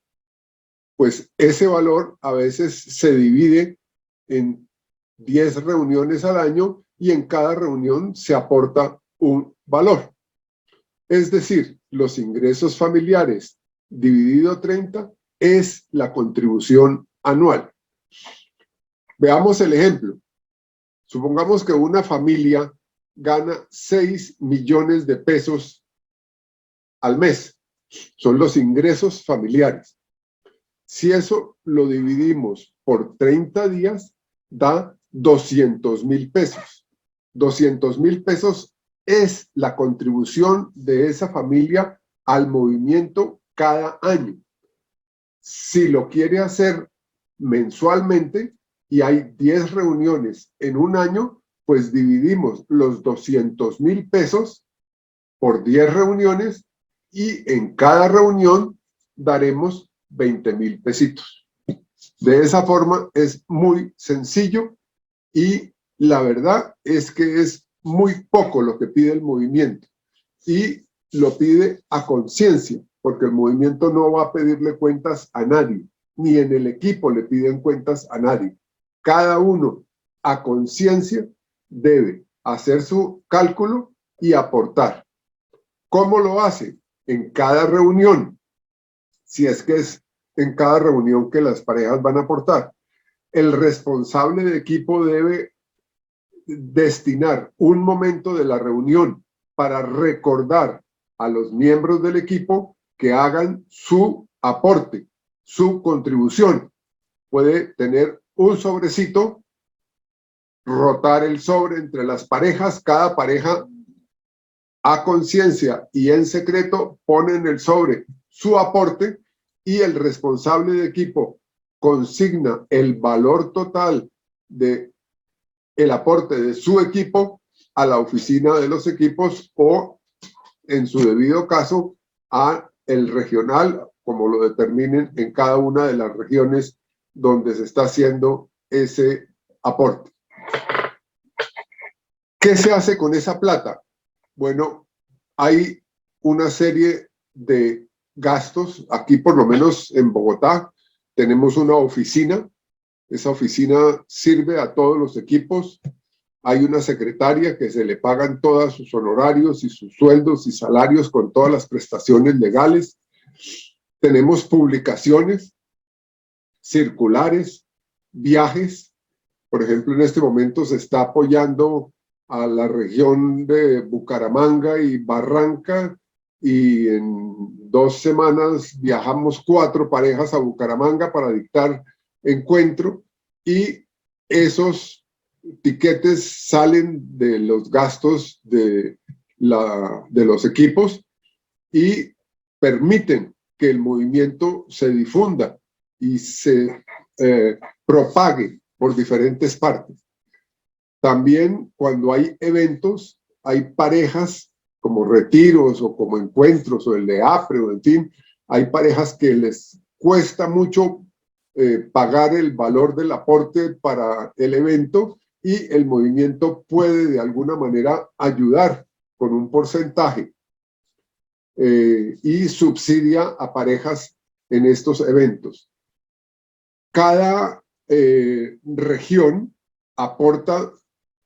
pues ese valor a veces se divide en 10 reuniones al año y en cada reunión se aporta un valor. Es decir, los ingresos familiares dividido 30 es la contribución anual. Veamos el ejemplo. Supongamos que una familia gana 6 millones de pesos al mes. Son los ingresos familiares. Si eso lo dividimos por 30 días, da 200,000 pesos. 200,000 pesos es la contribución de esa familia al movimiento cada año. Si lo quiere hacer mensualmente y hay 10 reuniones en un año, pues dividimos los 200,000 pesos por 10 reuniones y en cada reunión daremos 20,000 pesitos. De esa forma es muy sencillo y la verdad es que es muy poco lo que pide el movimiento y lo pide a conciencia, porque el movimiento no va a pedirle cuentas a nadie, ni en el equipo le piden cuentas a nadie. Cada uno a conciencia debe hacer su cálculo y aportar. ¿Cómo lo hace? En cada reunión, si es que es en cada reunión que las parejas van a aportar. El responsable de equipo debe destinar un momento de la reunión para recordar a los miembros del equipo que hagan su aporte, su contribución. Puede tener un sobrecito, rotar el sobre entre las parejas, cada pareja a conciencia y en secreto pone en el sobre su aporte y el responsable de equipo consigna el valor total de el aporte de su equipo a la oficina de los equipos o, en su debido caso, a el regional, como lo determinen en cada una de las regiones donde se está haciendo ese aporte. ¿Qué se hace con esa plata? Bueno, hay una serie de gastos. Aquí, por lo menos en Bogotá, tenemos una oficina. Esa oficina sirve a todos los equipos. Hay una secretaria que se le pagan todos sus honorarios y sus sueldos y salarios con todas las prestaciones legales. Tenemos publicaciones, circulares, viajes. Por ejemplo, en este momento se está apoyando a la región de Bucaramanga y Barranca y en 2 semanas viajamos 4 parejas a Bucaramanga para dictar encuentro y esos tiquetes salen de los gastos de los equipos y permiten que el movimiento se difunda y se propague por diferentes partes. También cuando hay eventos, hay parejas como retiros o como encuentros o el de APRE o en fin, hay parejas que les cuesta mucho pagar el valor del aporte para el evento y el movimiento puede de alguna manera ayudar con un porcentaje y subsidia a parejas en estos eventos. Cada región aporta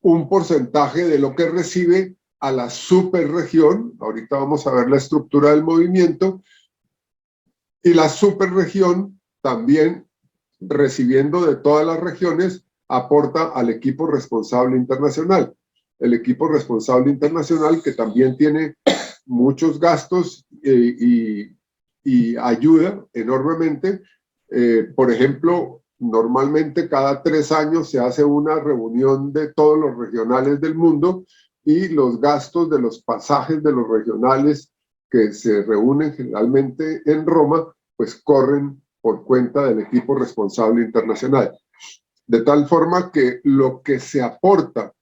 un porcentaje de lo que recibe a la superregión. Ahorita vamos a ver la estructura del movimiento. Y la superregión también, recibiendo de todas las regiones, aporta al equipo responsable internacional. El equipo responsable internacional que también tiene muchos gastos y y ayuda enormemente. Por ejemplo, normalmente cada 3 años se hace una reunión de todos los regionales del mundo y los gastos de los pasajes de los regionales que se reúnen generalmente en Roma, pues corren por cuenta del equipo responsable internacional. De tal forma que lo que se aporta,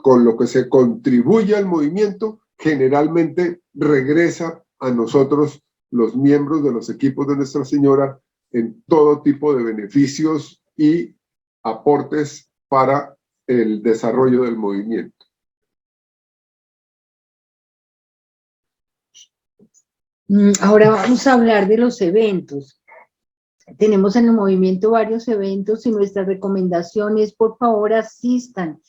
con lo que se contribuye al movimiento, generalmente regresa a nosotros, los miembros de los equipos de Nuestra Señora, en todo tipo de beneficios y aportes para el desarrollo del movimiento. Ahora vamos a hablar de los eventos. Tenemos en el movimiento varios eventos y nuestra recomendación es, por favor, asistan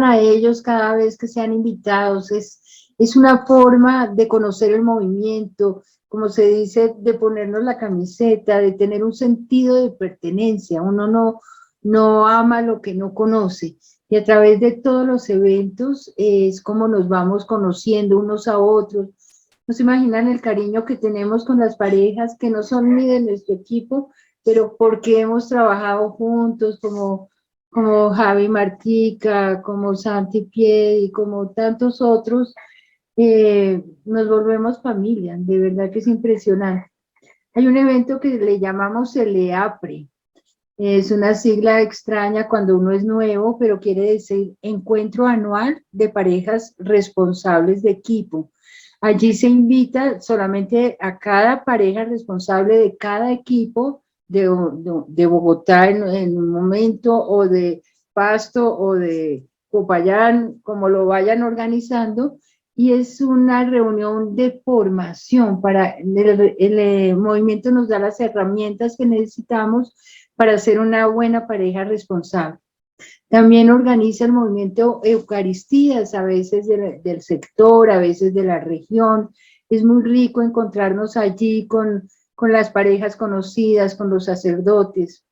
a ellos cada vez que sean invitados. Es una forma de conocer el movimiento, como se dice, de ponernos la camiseta, de tener un sentido de pertenencia. Uno no ama lo que no conoce. Y a través de todos los eventos es como nos vamos conociendo unos a otros. No se imaginan el cariño que tenemos con las parejas que no son ni de nuestro equipo, pero porque hemos trabajado juntos, como Javi Martica, como Santi Piedi, como tantos otros, nos volvemos familia. De verdad que es impresionante. Hay un evento que le llamamos el EAPRE. Es una sigla extraña cuando uno es nuevo, pero quiere decir Encuentro Anual de Parejas Responsables de Equipo. Allí se invita solamente a cada pareja responsable de cada equipo de Bogotá en un momento, o de Pasto, o de Popayán, como lo vayan organizando, y es una reunión de formación. El movimiento nos da las herramientas que necesitamos para ser una buena pareja responsable. También organiza el movimiento Eucaristías, a veces del sector, a veces de la región. Es muy rico encontrarnos allí con las parejas conocidas, con los sacerdotes.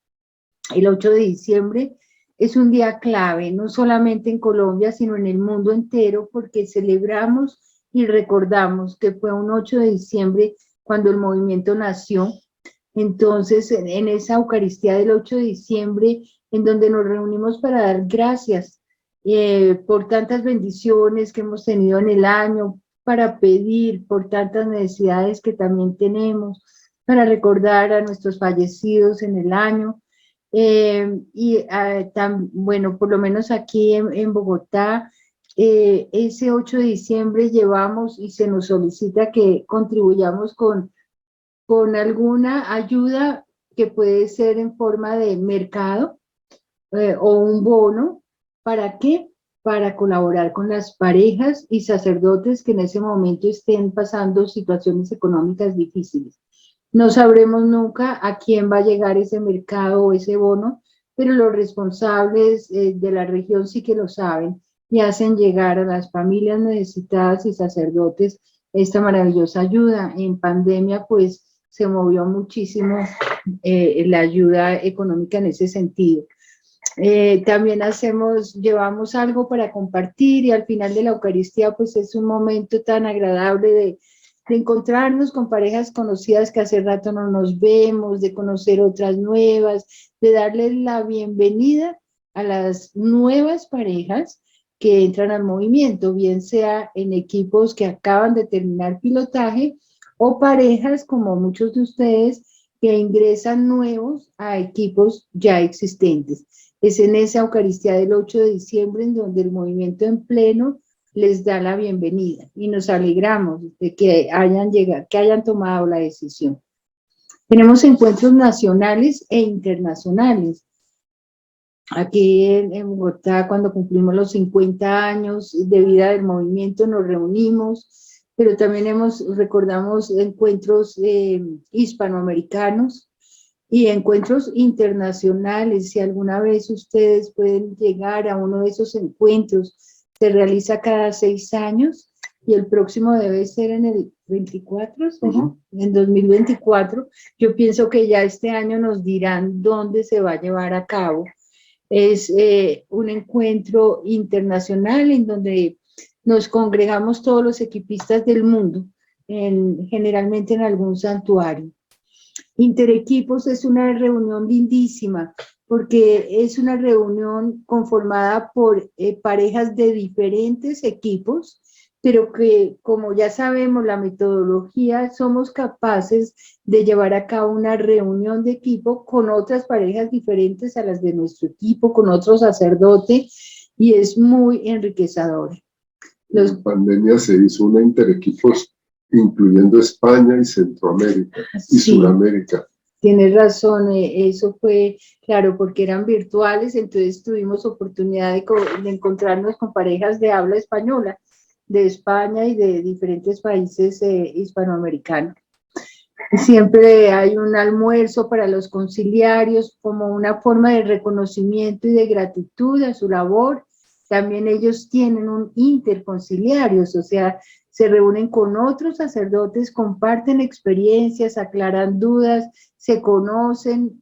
El 8 de diciembre es un día clave, no solamente en Colombia, sino en el mundo entero, porque celebramos y recordamos que fue un 8 de diciembre cuando el movimiento nació. Entonces, en esa Eucaristía del 8 de diciembre, en donde nos reunimos para dar gracias por tantas bendiciones que hemos tenido en el año, para pedir por tantas necesidades que también tenemos, para recordar a nuestros fallecidos en el año. Bueno, por lo menos aquí en Bogotá, ese 8 de diciembre llevamos y se nos solicita que contribuyamos con alguna ayuda que puede ser en forma de mercado o un bono. ¿Para qué? Para colaborar con las parejas y sacerdotes que en ese momento estén pasando situaciones económicas difíciles. No sabremos nunca a quién va a llegar ese mercado o ese bono, pero los responsables de la región sí que lo saben y hacen llegar a las familias necesitadas y sacerdotes esta maravillosa ayuda. En pandemia, pues, se movió muchísimo la ayuda económica en ese sentido. También llevamos algo para compartir, y al final de la Eucaristía, pues es un momento tan agradable de encontrarnos con parejas conocidas que hace rato no nos vemos, de conocer otras nuevas, de darles la bienvenida a las nuevas parejas que entran al movimiento, bien sea en equipos que acaban de terminar pilotaje, o parejas como muchos de ustedes que ingresan nuevos a equipos ya existentes. Es en esa Eucaristía del 8 de diciembre en donde el movimiento en pleno les da la bienvenida, y nos alegramos de que hayan tomado la decisión. Tenemos encuentros nacionales e internacionales. Aquí en Bogotá, cuando cumplimos los 50 años de vida del movimiento, nos reunimos, pero también recordamos encuentros hispanoamericanos y encuentros internacionales. Si alguna vez ustedes pueden llegar a uno de esos encuentros, se realiza cada 6 años, y el próximo debe ser en el 24, ¿no? En 2024. Yo pienso que ya este año nos dirán dónde se va a llevar a cabo. Es un encuentro internacional en donde nos congregamos todos los equipistas del mundo generalmente en algún santuario. Interequipos es una reunión lindísima porque es una reunión conformada por parejas de diferentes equipos, pero que, como ya sabemos, la metodología, somos capaces de llevar a cabo una reunión de equipo con otras parejas diferentes a las de nuestro equipo, con otro sacerdote, y es muy enriquecedor. En pandemia se hizo una interequipos incluyendo España y Centroamérica y Sí. Sudamérica. Tienes razón, eso fue, claro, porque eran virtuales, entonces tuvimos oportunidad de encontrarnos con parejas de habla española, de España y de diferentes países hispanoamericanos. Siempre hay un almuerzo para los conciliarios como una forma de reconocimiento y de gratitud a su labor. También ellos tienen un interconciliarios, o sea, se reúnen con otros sacerdotes, comparten experiencias, aclaran dudas, se conocen,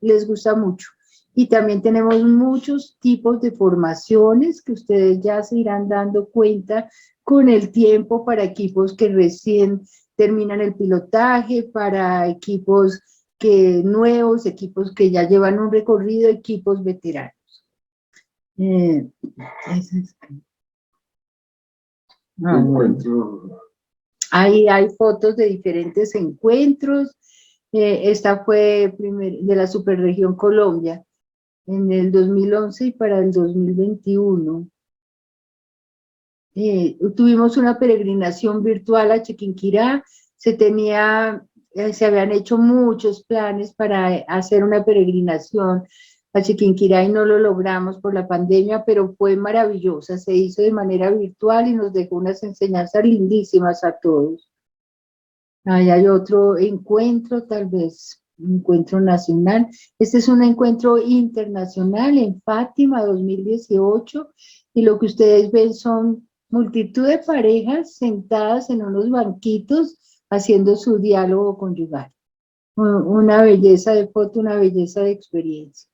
les gusta mucho. Y también tenemos muchos tipos de formaciones que ustedes ya se irán dando cuenta con el tiempo para equipos que recién terminan el pilotaje, para equipos nuevos, equipos que ya llevan un recorrido, equipos veteranos. Encuentro Hay fotos de diferentes encuentros. Esta fue de la Superregión Colombia en el 2011 y para el 2021. Tuvimos una peregrinación virtual a Chiquinquirá. Se habían hecho muchos planes para hacer una peregrinación a Chiquinquirá y no lo logramos por la pandemia, pero fue maravillosa. Se hizo de manera virtual y nos dejó unas enseñanzas lindísimas a todos. Ahí hay otro encuentro, tal vez, un encuentro nacional. Este es un encuentro internacional en Fátima 2018 y lo que ustedes ven son multitud de parejas sentadas en unos banquitos haciendo su diálogo conyugal. Una belleza de foto, una belleza de experiencia.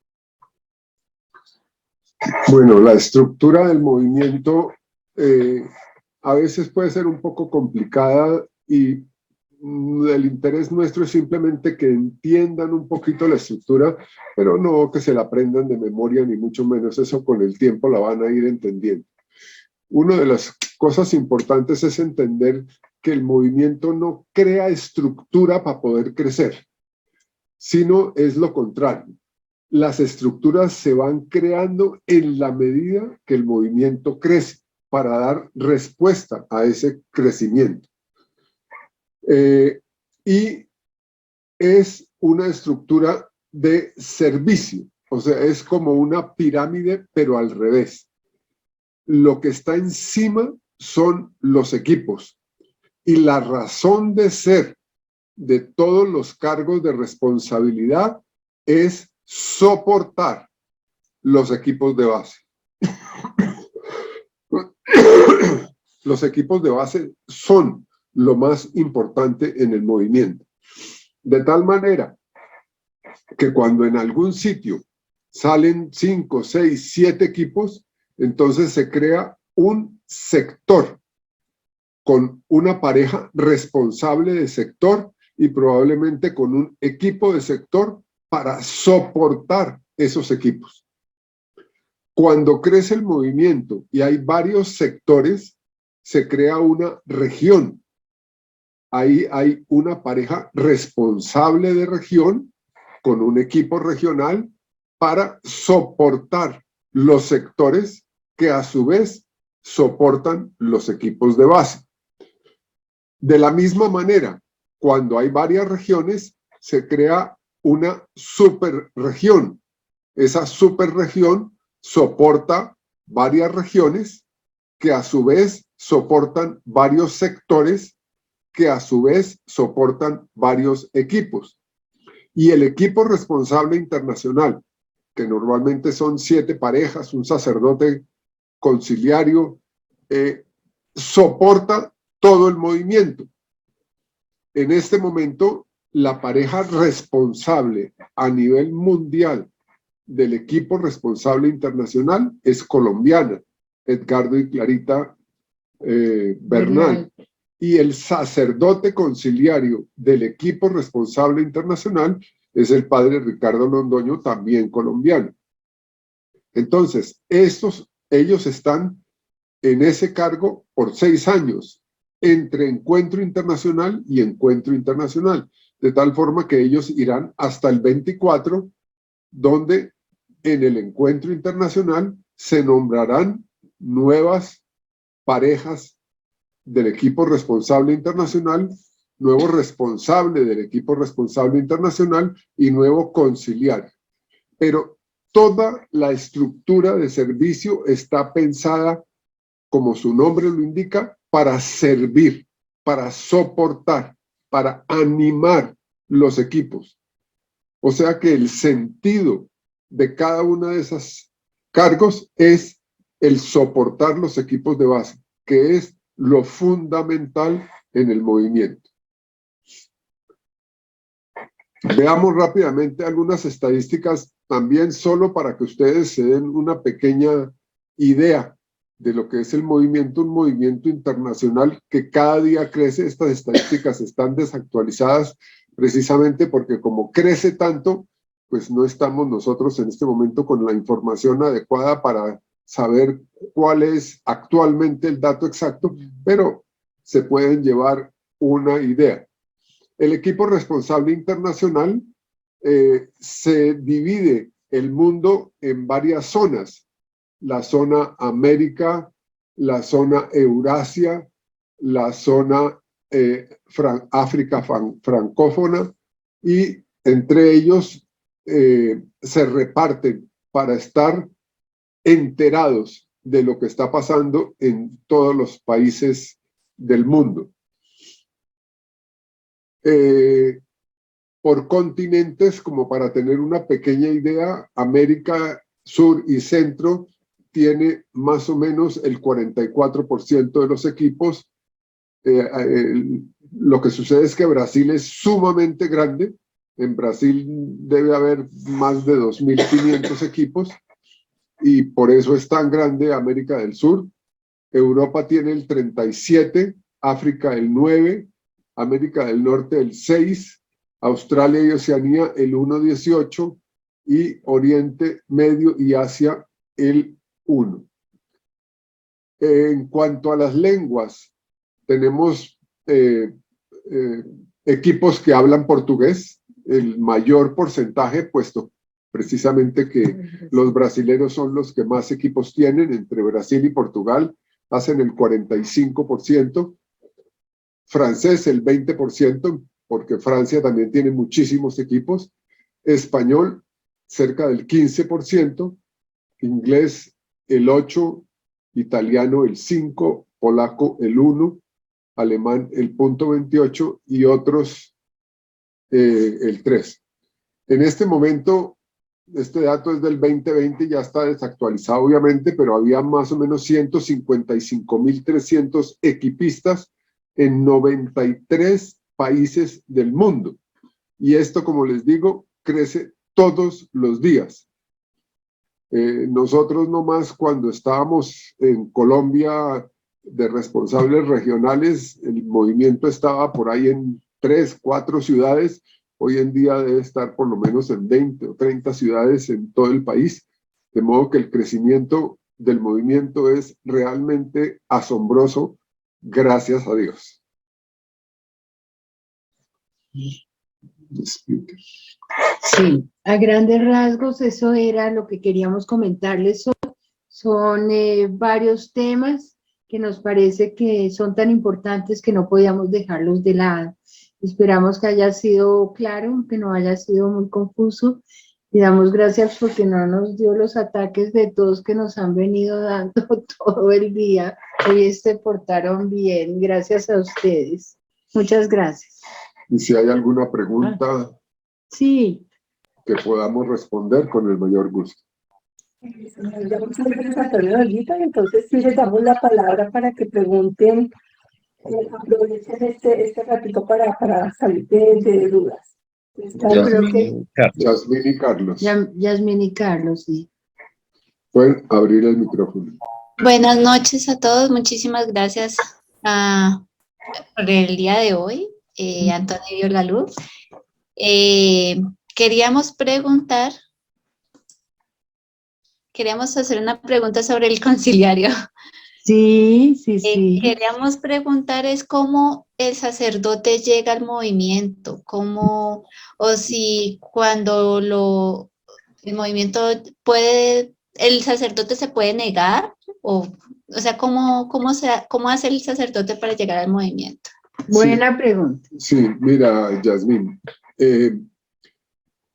Bueno, la estructura del movimiento a veces puede ser un poco complicada y el interés nuestro es simplemente que entiendan un poquito la estructura, pero no que se la aprendan de memoria, ni mucho menos. Eso con el tiempo la van a ir entendiendo. Una de las cosas importantes es entender que el movimiento no crea estructura para poder crecer, sino es lo contrario. Las estructuras se van creando en la medida que el movimiento crece para dar respuesta a ese crecimiento. Y es una estructura de servicio, o sea, es como una pirámide, pero al revés. Lo que está encima son los equipos y la razón de ser de todos los cargos de responsabilidad es soportar los equipos de base. Los equipos de base son lo más importante en el movimiento. De tal manera que cuando en algún sitio salen 5, 6, 7 equipos, entonces se crea un sector con una pareja responsable de sector y probablemente con un equipo de sector para soportar esos equipos. Cuando crece el movimiento y hay varios sectores, se crea una región. Ahí hay una pareja responsable de región con un equipo regional para soportar los sectores que a su vez soportan los equipos de base. De la misma manera, cuando hay varias regiones, se crea una superregión. Esa superregión soporta varias regiones que a su vez soportan varios sectores que a su vez soportan varios equipos. Y el equipo responsable internacional, que normalmente son 7 parejas, un sacerdote conciliario, soporta todo el movimiento. En este momento, la pareja responsable a nivel mundial del equipo responsable internacional es colombiana, Edgardo y Clarita Bernal. y el sacerdote conciliario del equipo responsable internacional es el padre Ricardo Londoño, también colombiano. Entonces, ellos están en ese cargo por 6 años, entre encuentro internacional y encuentro internacional, de tal forma que ellos irán hasta el 24, donde en el encuentro internacional se nombrarán nuevas parejas del equipo responsable internacional, nuevo responsable del equipo responsable internacional y nuevo conciliario. Pero toda la estructura de servicio está pensada, como su nombre lo indica, para servir, para soportar, para animar los equipos. O sea que el sentido de cada uno de esos cargos es el soportar los equipos de base, que es lo fundamental en el movimiento. Veamos rápidamente algunas estadísticas también, solo para que ustedes se den una pequeña idea de lo que es el movimiento, un movimiento internacional que cada día crece. Estas estadísticas están desactualizadas precisamente porque como crece tanto, pues no estamos nosotros en este momento con la información adecuada para saber cuál es actualmente el dato exacto, pero se pueden llevar una idea. El equipo responsable internacional se divide el mundo en varias zonas. La zona América, la zona Eurasia, la zona África francófona, y entre ellos se reparten para estar enterados de lo que está pasando en todos los países del mundo. Por continentes, como para tener una pequeña idea, América Sur y Centro tiene más o menos el 44% de los equipos. Lo que sucede es que Brasil es sumamente grande. En Brasil debe haber más de 2.500 equipos y por eso es tan grande América del Sur. Europa tiene el 37, África el 9, América del Norte el 6, Australia y Oceanía el 1,18 y Oriente Medio y Asia el 1. En cuanto a las lenguas, tenemos equipos que hablan portugués, el mayor porcentaje, puesto precisamente que los brasileños son los que más equipos tienen. Entre Brasil y Portugal hacen el 45%, francés el 20%, porque Francia también tiene muchísimos equipos, español cerca del 15%, inglés el 8%, italiano el 5%, polaco el 1%, alemán el 0.28% y otros el 3%. En este momento, este dato es del 2020, ya está desactualizado obviamente, pero había más o menos 155.300 equipistas en 93 países del mundo. Y esto, como les digo, crece todos los días. Nosotros nomás cuando estábamos en Colombia de responsables regionales, el movimiento estaba por ahí en 3, 4 ciudades. Hoy en día debe estar por lo menos en 20 o 30 ciudades en todo el país. De modo que el crecimiento del movimiento es realmente asombroso, gracias a Dios. Sí, a grandes rasgos eso era lo que queríamos comentarles hoy. Son varios temas que nos parece que son tan importantes que no podíamos dejarlos de lado. Esperamos que haya sido claro, que no haya sido muy confuso, y damos gracias porque no nos dio los ataques de todos que nos han venido dando todo el día. Hoy se portaron bien, gracias a ustedes. Muchas gracias. Y si hay alguna pregunta sí, que podamos responder, con el mayor gusto. Muchas gracias, Antonio Olguita. Entonces, sí les damos la palabra para que pregunten, aprovechen este ratito para salir de dudas. Yasmín y Carlos. Yasmín y Carlos, sí. Pueden abrir el micrófono. Buenas noches a todos, muchísimas gracias a por el día de hoy, Antonio Violgalú. Queríamos hacer una pregunta sobre el conciliario. Sí, sí, sí. Queríamos preguntar es cómo el sacerdote llega al movimiento, cómo, o si cuando el movimiento el sacerdote se puede negar, o sea, cómo hace el sacerdote para llegar al movimiento. Buena pregunta. Sí, mira, Yasmín, el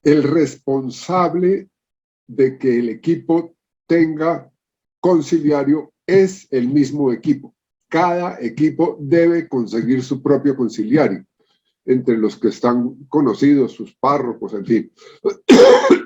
responsable de que el equipo tenga conciliario es el mismo equipo. Cada equipo debe conseguir su propio conciliario, entre los que están conocidos, sus párrocos, en fin.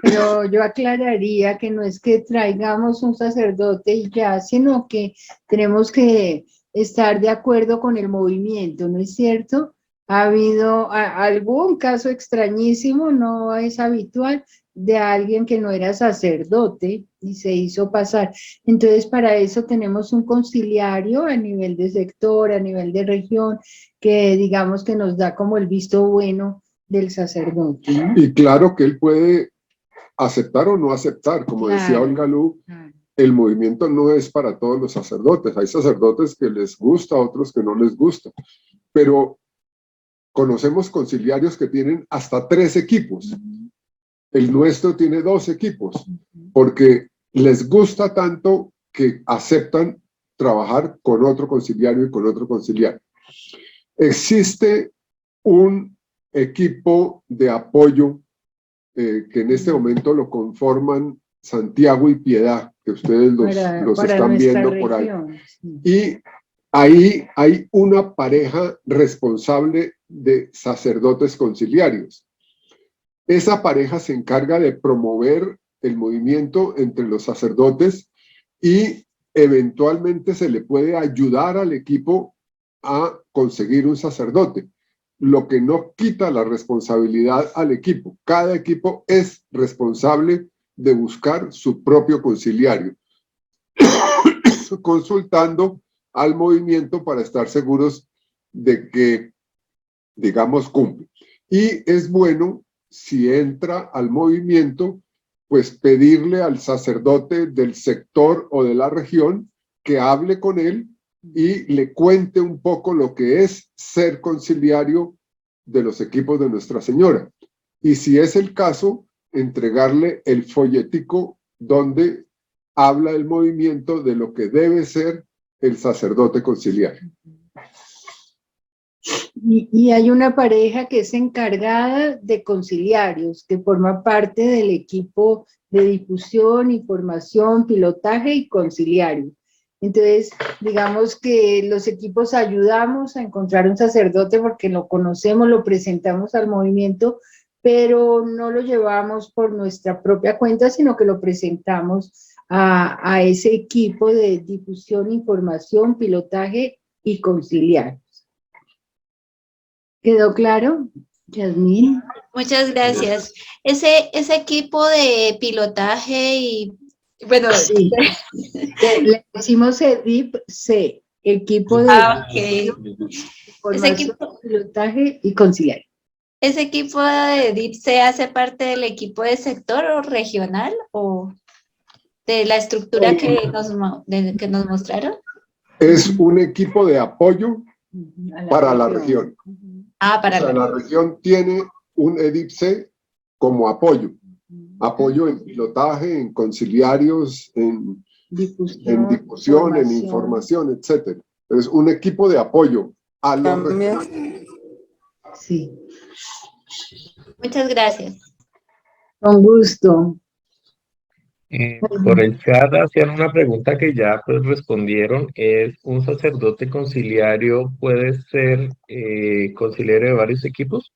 Pero yo aclararía que no es que traigamos un sacerdote y ya, sino que tenemos que estar de acuerdo con el movimiento, ¿no es cierto? Ha habido algún caso extrañísimo, no es habitual, de alguien que no era sacerdote y se hizo pasar. Entonces, para eso tenemos un conciliario a nivel de sector, a nivel de región, que digamos que nos da como el visto bueno del sacerdote, ¿no? Y claro que él puede aceptar o no aceptar, como decía Olga Lu, el movimiento no es para todos los sacerdotes. Hay sacerdotes que les gusta, otros que no les gusta, pero conocemos conciliarios que tienen hasta 3 equipos. El nuestro tiene 2 equipos, porque les gusta tanto que aceptan trabajar con otro conciliario y con otro conciliario. Existe un equipo de apoyo que en este momento lo conforman Santiago y Piedad, que ustedes los están viendo por ahí. Sí. Y ahí hay una pareja responsable de sacerdotes conciliarios. Esa pareja se encarga de promover el movimiento entre los sacerdotes y eventualmente se le puede ayudar al equipo a conseguir un sacerdote, lo que no quita la responsabilidad al equipo. Cada equipo es responsable de buscar su propio conciliario, consultando al movimiento para estar seguros de que, digamos, cumple. Y es bueno, si entra al movimiento, pues pedirle al sacerdote del sector o de la región que hable con él y le cuente un poco lo que es ser conciliario de los equipos de Nuestra Señora. Y si es el caso, entregarle el folletico donde habla el movimiento de lo que debe ser el sacerdote conciliario. Y hay una pareja que es encargada de conciliarios, que forma parte del equipo de difusión, información, pilotaje y conciliario. Entonces, digamos que los equipos ayudamos a encontrar un sacerdote porque lo conocemos, lo presentamos al movimiento, pero no lo llevamos por nuestra propia cuenta, sino que lo presentamos a ese equipo de difusión, información, pilotaje y conciliarios. ¿Quedó claro, Yasmín? Muchas gracias. Ese equipo de pilotaje y, bueno... Sí. Le decimos EDIP-C, equipo de okay. pilotaje y conciliario. ¿Ese equipo de EDIP-C hace parte del equipo de sector o regional o de la estructura que nos mostraron? Es un equipo de apoyo para la región. La región tiene un EDIP-C como apoyo. Apoyo en pilotaje, en conciliarios, en difusión, en información, etc. Es un equipo de apoyo a la región. Sí. Muchas gracias. Con gusto. Por el chat hacían una pregunta que ya pues respondieron, es ¿un sacerdote conciliario puede ser conciliario de varios equipos?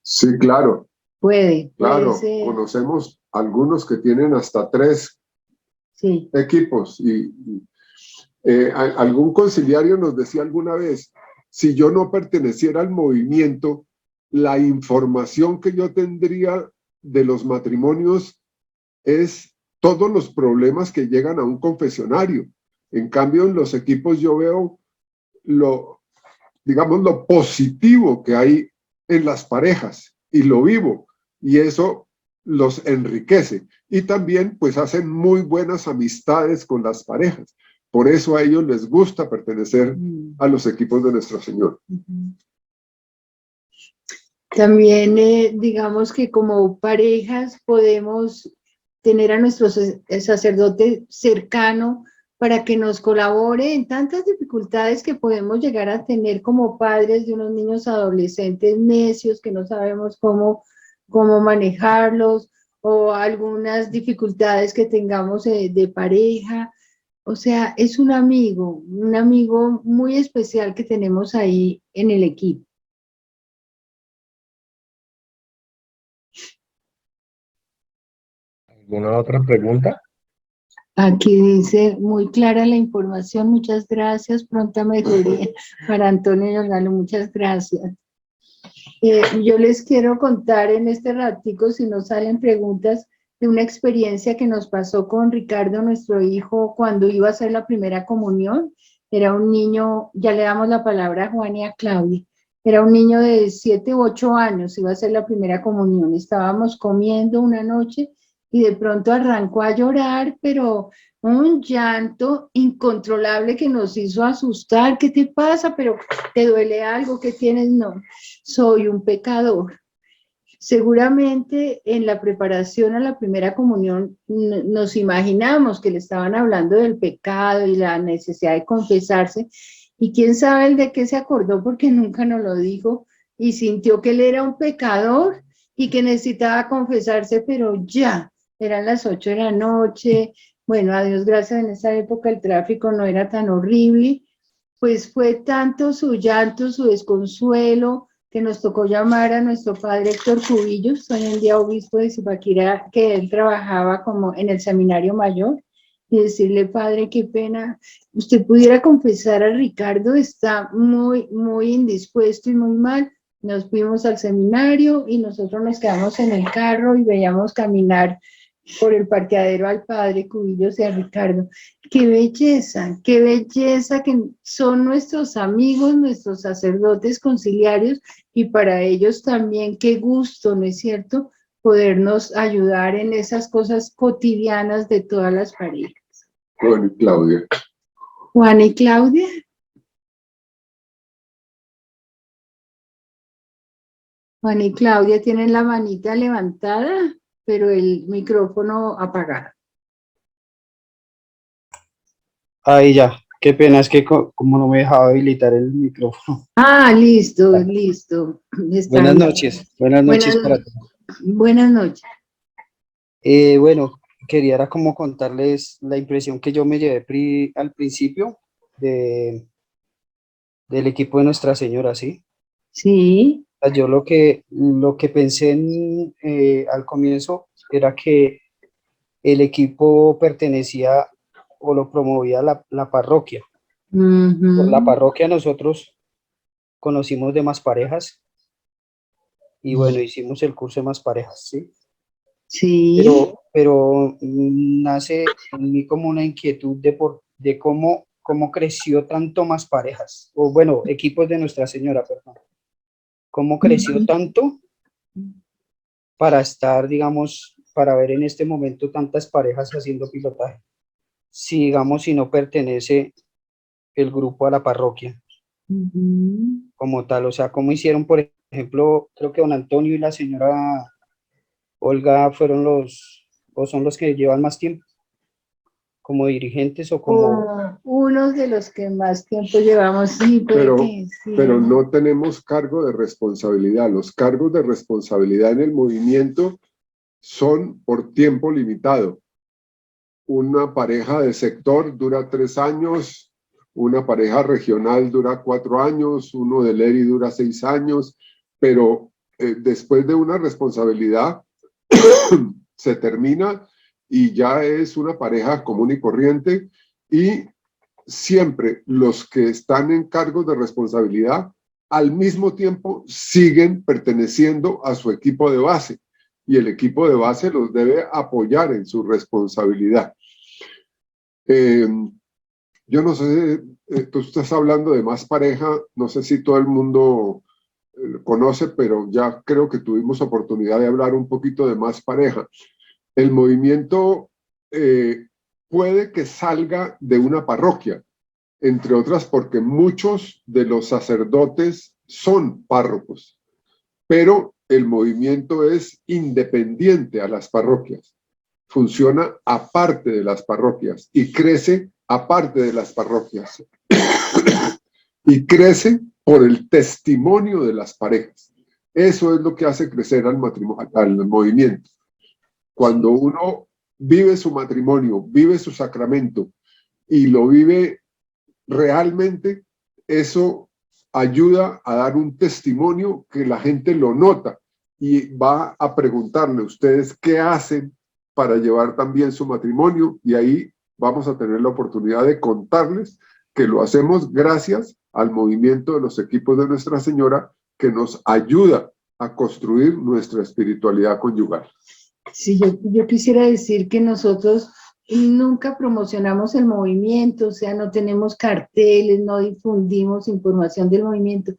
Sí, claro. Puede ser. Conocemos algunos que tienen hasta 3 equipos y algún conciliario nos decía alguna vez, si yo no perteneciera al movimiento, la información que yo tendría de los matrimonios es todos los problemas que llegan a un confesionario. En cambio, en los equipos yo veo digamos, lo positivo que hay en las parejas y lo vivo, y eso los enriquece. Y también pues hacen muy buenas amistades con las parejas. Por eso a ellos les gusta pertenecer a los equipos de Nuestra Señora. También digamos que como parejas podemos tener a nuestro sacerdote cercano para que nos colabore en tantas dificultades que podemos llegar a tener como padres de unos niños adolescentes necios que no sabemos cómo manejarlos, o algunas dificultades que tengamos de pareja. O sea, es un amigo muy especial que tenemos ahí en el equipo. ¿Alguna otra pregunta? Aquí dice, muy clara la información, muchas gracias, pronta mejoría para Antonio Yongalo, muchas gracias. Yo les quiero contar en este ratico, si no salen preguntas, de una experiencia que nos pasó con Ricardo, nuestro hijo, cuando iba a hacer la primera comunión. Era un niño, ya le damos la palabra a Juan y a Claudia, era un niño de 7 u 8 años, iba a hacer la primera comunión. Estábamos comiendo una noche y de pronto arrancó a llorar, pero un llanto incontrolable que nos hizo asustar. ¿Qué te pasa? ¿Pero te duele algo? ¿Qué tienes? No, soy un pecador. Seguramente en la preparación a la primera comunión nos imaginamos que le estaban hablando del pecado y la necesidad de confesarse, y quién sabe el de qué se acordó, porque nunca nos lo dijo, y sintió que él era un pecador y que necesitaba confesarse, pero ya, eran las 8 de la noche. Bueno, a Dios gracias, en esa época el tráfico no era tan horrible, pues fue tanto su llanto, su desconsuelo, que nos tocó llamar a nuestro padre Héctor Cubillos, hoy en día obispo de Zipaquirá, que él trabajaba como en el seminario mayor, y decirle: padre, qué pena, usted pudiera confesar a Ricardo, está muy indispuesto y muy mal. Nos fuimos al seminario y nosotros nos quedamos en el carro y veíamos caminar por el parqueadero al padre Cubillos y a Ricardo. Qué belleza que son nuestros amigos, nuestros sacerdotes conciliarios, y para ellos también qué gusto, ¿no es cierto?, podernos ayudar en esas cosas cotidianas de todas las parejas. Juan y Claudia. Juan y Claudia. Juan y Claudia tienen la manita levantada, pero el micrófono apagado. Ahí ya, qué pena, es que como no me dejaba habilitar el micrófono. Ah, listo. Está Buenas bien. noches para todos. Buenas noches. Bueno, quería era como contarles la impresión que yo me llevé al principio del equipo de Nuestra Señora, ¿sí? Sí. Yo lo que pensé al comienzo era que el equipo pertenecía o lo promovía la parroquia. Por la parroquia nosotros conocimos de Más Parejas y bueno, hicimos el curso de Más Parejas, ¿sí? Sí. Pero nace en mí como una inquietud de cómo creció tanto Más Parejas, o bueno, equipos de Nuestra Señora, perdón. Cómo creció tanto para estar, digamos, para ver en este momento tantas parejas haciendo pilotaje. Si no pertenece el grupo a la parroquia como tal, o sea, cómo hicieron, por ejemplo, creo que don Antonio y la señora Olga fueron son los que llevan más tiempo como dirigentes o como... unos de los que más tiempo llevamos, sí, pero no tenemos cargo de responsabilidad. Los cargos de responsabilidad en el movimiento son por tiempo limitado. Una pareja de sector dura 3 años, una pareja regional dura 4 años, uno de Leri dura 6 años, pero después de una responsabilidad se termina y ya es una pareja común y corriente, y siempre los que están en cargos de responsabilidad al mismo tiempo siguen perteneciendo a su equipo de base, y el equipo de base los debe apoyar en su responsabilidad. Yo no sé, tú estás hablando de Más Pareja, no sé si todo el mundo conoce, pero ya creo que tuvimos oportunidad de hablar un poquito de Más Pareja. El movimiento puede que salga de una parroquia, entre otras porque muchos de los sacerdotes son párrocos, pero el movimiento es independiente a las parroquias, funciona aparte de las parroquias y crece aparte de las parroquias y crece por el testimonio de las parejas. Eso es lo que hace crecer al movimiento. Cuando uno vive su matrimonio, vive su sacramento y lo vive realmente, eso ayuda a dar un testimonio que la gente lo nota y va a preguntarle a ustedes qué hacen para llevar también su matrimonio, y ahí vamos a tener la oportunidad de contarles que lo hacemos gracias al movimiento de los equipos de Nuestra Señora, que nos ayuda a construir nuestra espiritualidad conyugal. Sí, yo quisiera decir que nosotros nunca promocionamos el movimiento, o sea, no tenemos carteles, no difundimos información del movimiento.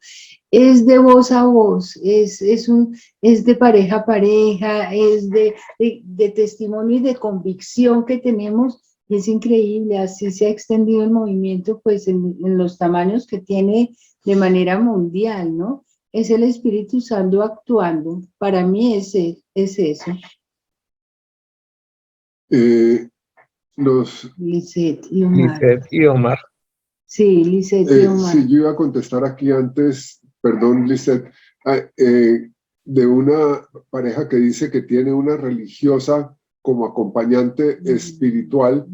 Es de voz a voz, es de pareja a pareja, es de testimonio y de convicción que tenemos. Y es increíble, así se ha extendido el movimiento, pues en los tamaños que tiene de manera mundial, ¿no? Es el Espíritu Santo actuando. Para mí es eso. Lisette y Omar. Lisette y Omar. Sí, Lisette y Omar. Sí, yo iba a contestar aquí antes, perdón, Lisette, de una pareja que dice que tiene una religiosa como acompañante espiritual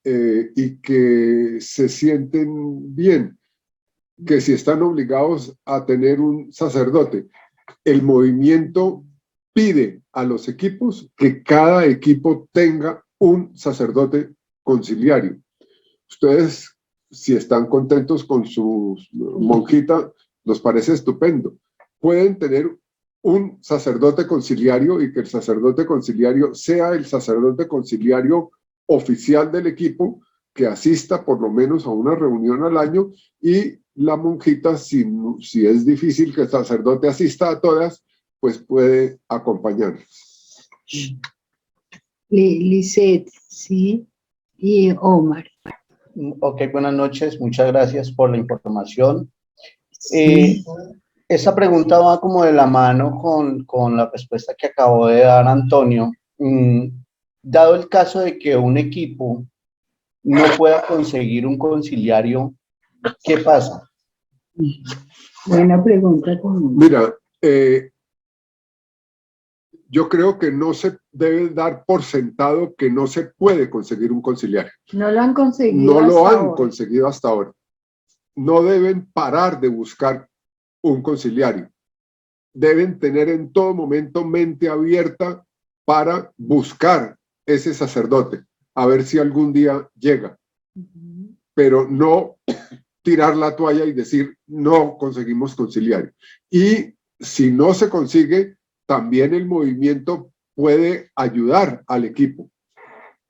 y que se sienten bien, que si están obligados a tener un sacerdote. El movimiento pide a los equipos que cada equipo tenga un sacerdote conciliario. Ustedes, si están contentos con su monjita, nos parece estupendo. Pueden tener un sacerdote conciliario y que el sacerdote conciliario sea el sacerdote conciliario oficial del equipo, que asista por lo menos a una reunión al año, y la monjita, si es difícil que el sacerdote asista a todas, pues puede acompañarlas. Lisette, sí, y Omar. Ok, buenas noches, muchas gracias por la información. Sí. Esa pregunta va como de la mano con la respuesta que acabó de dar Antonio. Dado el caso de que un equipo no pueda conseguir un conciliario, ¿qué pasa? Buena pregunta también. Mira, yo creo que no se debe dar por sentado que no se puede conseguir un conciliario. No lo han conseguido. No lo han conseguido hasta ahora. No deben parar de buscar un conciliario. Deben tener en todo momento mente abierta para buscar ese sacerdote, a ver si algún día llega. Pero no tirar la toalla y decir, no conseguimos conciliario. Y si no se consigue, también el movimiento puede ayudar al equipo.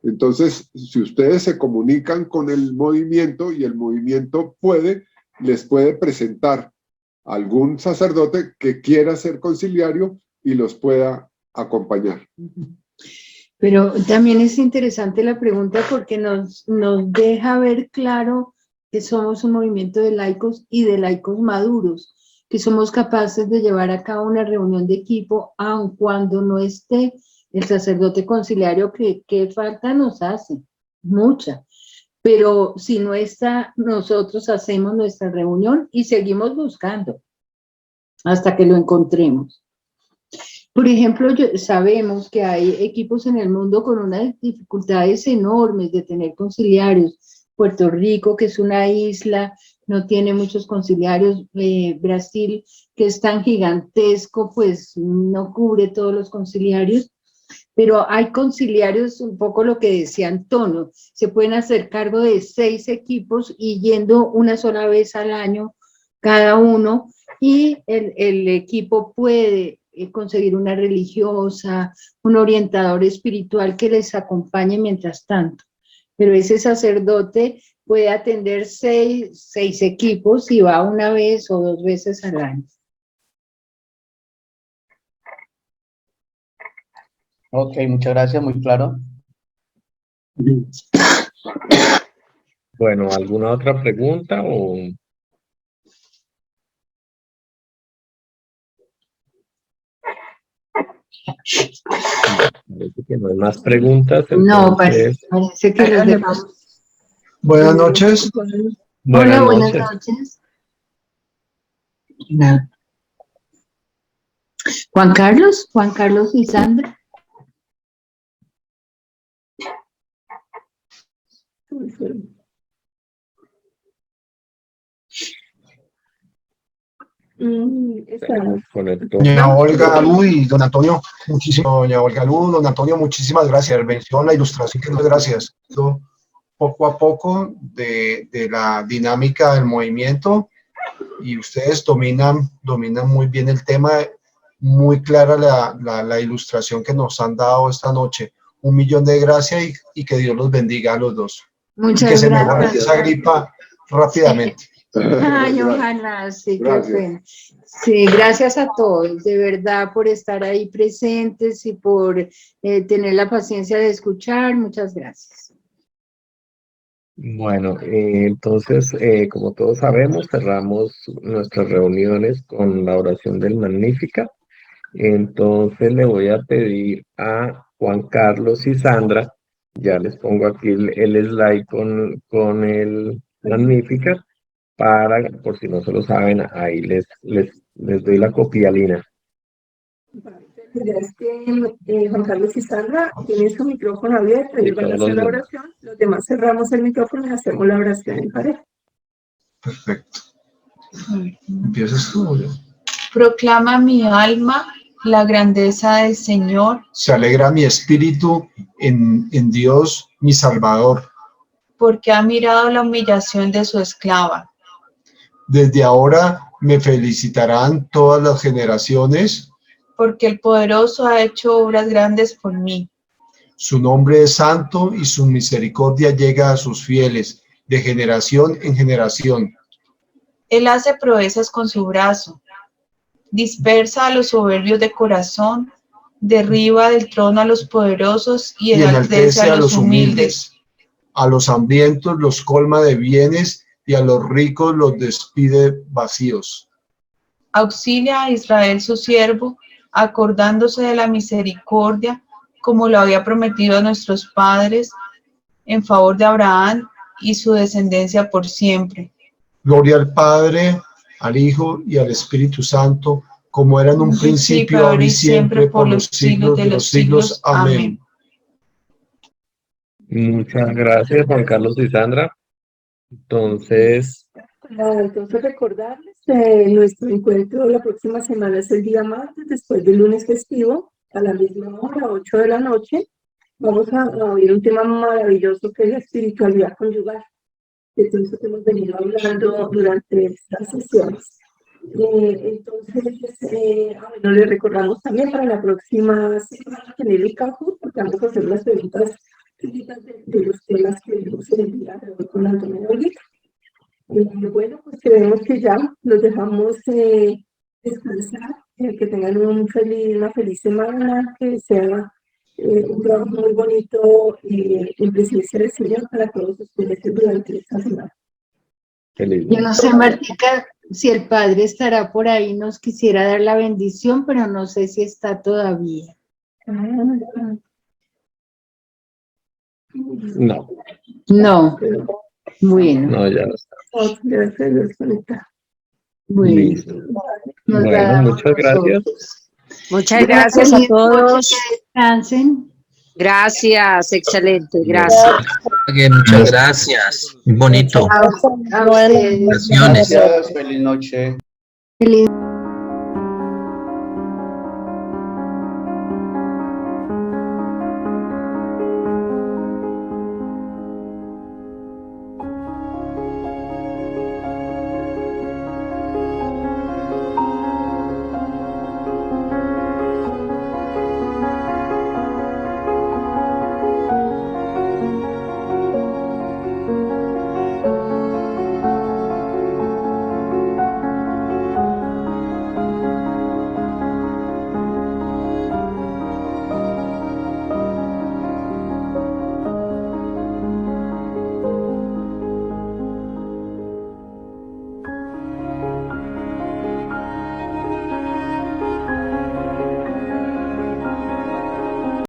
Entonces, si ustedes se comunican con el movimiento y el movimiento les puede presentar algún sacerdote que quiera ser conciliario y los pueda acompañar. Pero también es interesante la pregunta porque nos deja ver claro que somos un movimiento de laicos y de laicos maduros, que somos capaces de llevar a cabo una reunión de equipo, aun cuando no esté el sacerdote conciliario, que falta nos hace, mucha. Pero si no está, nosotros hacemos nuestra reunión y seguimos buscando hasta que lo encontremos. Por ejemplo, sabemos que hay equipos en el mundo con unas dificultades enormes de tener conciliarios. Puerto Rico, que es una isla, no tiene muchos conciliarios. Brasil, que es tan gigantesco, pues no cubre todos los conciliarios. Pero hay conciliarios, un poco lo que decía Antonio, se pueden hacer cargo de 6 equipos y yendo una sola vez al año cada uno, y el equipo puede conseguir una religiosa, un orientador espiritual que les acompañe mientras tanto. Pero ese sacerdote puede atender seis equipos y va una vez o 2 veces al año. Ok, muchas gracias, muy claro. Bueno, ¿alguna otra pregunta o...? Parece que no hay más preguntas, No, entonces... parece que los dejamos. Buenas noches. Hola, buenas noches. noches. Nada. Juan Carlos y Sandra. Conectó. Doña Olga Lu y don Antonio, doña Olga Lu, don Antonio, muchísimas gracias. Mención la ilustración, que gracias. Poco a poco de la dinámica del movimiento, y ustedes dominan muy bien el tema, muy clara la ilustración que nos han dado esta noche. 1.000.000 de gracias y que Dios los bendiga a los dos. Muchas y que se gracias. mejore esa gripa rápidamente. Ay, ojalá, sí, qué pena. Sí, gracias a todos, de verdad, por estar ahí presentes y por tener la paciencia de escuchar. Muchas gracias. Bueno, entonces, como todos sabemos, cerramos nuestras reuniones con la oración del Magnífica. Entonces le voy a pedir a Juan Carlos y Sandra, ya les pongo aquí el slide con el Magnífica, para, por si no se lo saben, ahí les doy la copialina. Es que Juan Carlos y Sandra tienen su micrófono abierto y van a hacer la oración. Los demás cerramos el micrófono y hacemos la oración en pareja. Perfecto. Empiezas tú. Proclama mi alma la grandeza del Señor. Se alegra mi espíritu en Dios, mi Salvador. Porque ha mirado la humillación de su esclava. Desde ahora me felicitarán todas las generaciones. Porque el Poderoso ha hecho obras grandes por mí. Su nombre es santo y su misericordia llega a sus fieles, de generación en generación. Él hace proezas con su brazo. Dispersa a los soberbios de corazón, derriba del trono a los poderosos y enaltece a los humildes. A los hambrientos los colma de bienes y a los ricos los despide vacíos. Auxilia a Israel su siervo, acordándose de la misericordia, como lo había prometido a nuestros padres, en favor de Abraham y su descendencia por siempre. Gloria al Padre, al Hijo y al Espíritu Santo, como era en un principio, ahora y siempre, por los siglos de los siglos. Amén. Muchas gracias, Juan Carlos y Sandra. Entonces Recordarles nuestro encuentro la próxima semana es el día martes, después del lunes festivo, a la misma hora, 8 de la noche. Vamos a oír un tema maravilloso que es la espiritualidad conyugal. De todo eso que hemos venido hablando durante estas sesiones. Les recordamos también para la próxima semana tener el Kahoot, porque vamos a hacer las preguntas de los temas que vimos en el día de hoy con Antonio Olguita. Bueno, pues creemos que ya los dejamos descansar, que tengan una feliz semana, que sea un trabajo muy bonito en presencia del Señor para todos ustedes durante esta semana. Yo no sé, Martica, si el Padre estará por ahí, nos quisiera dar la bendición, pero no sé si está todavía. no. No. Bueno. No, ya está. Bueno. Listo. Bueno, muchas gracias. Muchas gracias a todos. Que descansen. Gracias, excelente, gracias. Muchas gracias. Bonito. A ustedes. Gracias, feliz noche. Feliz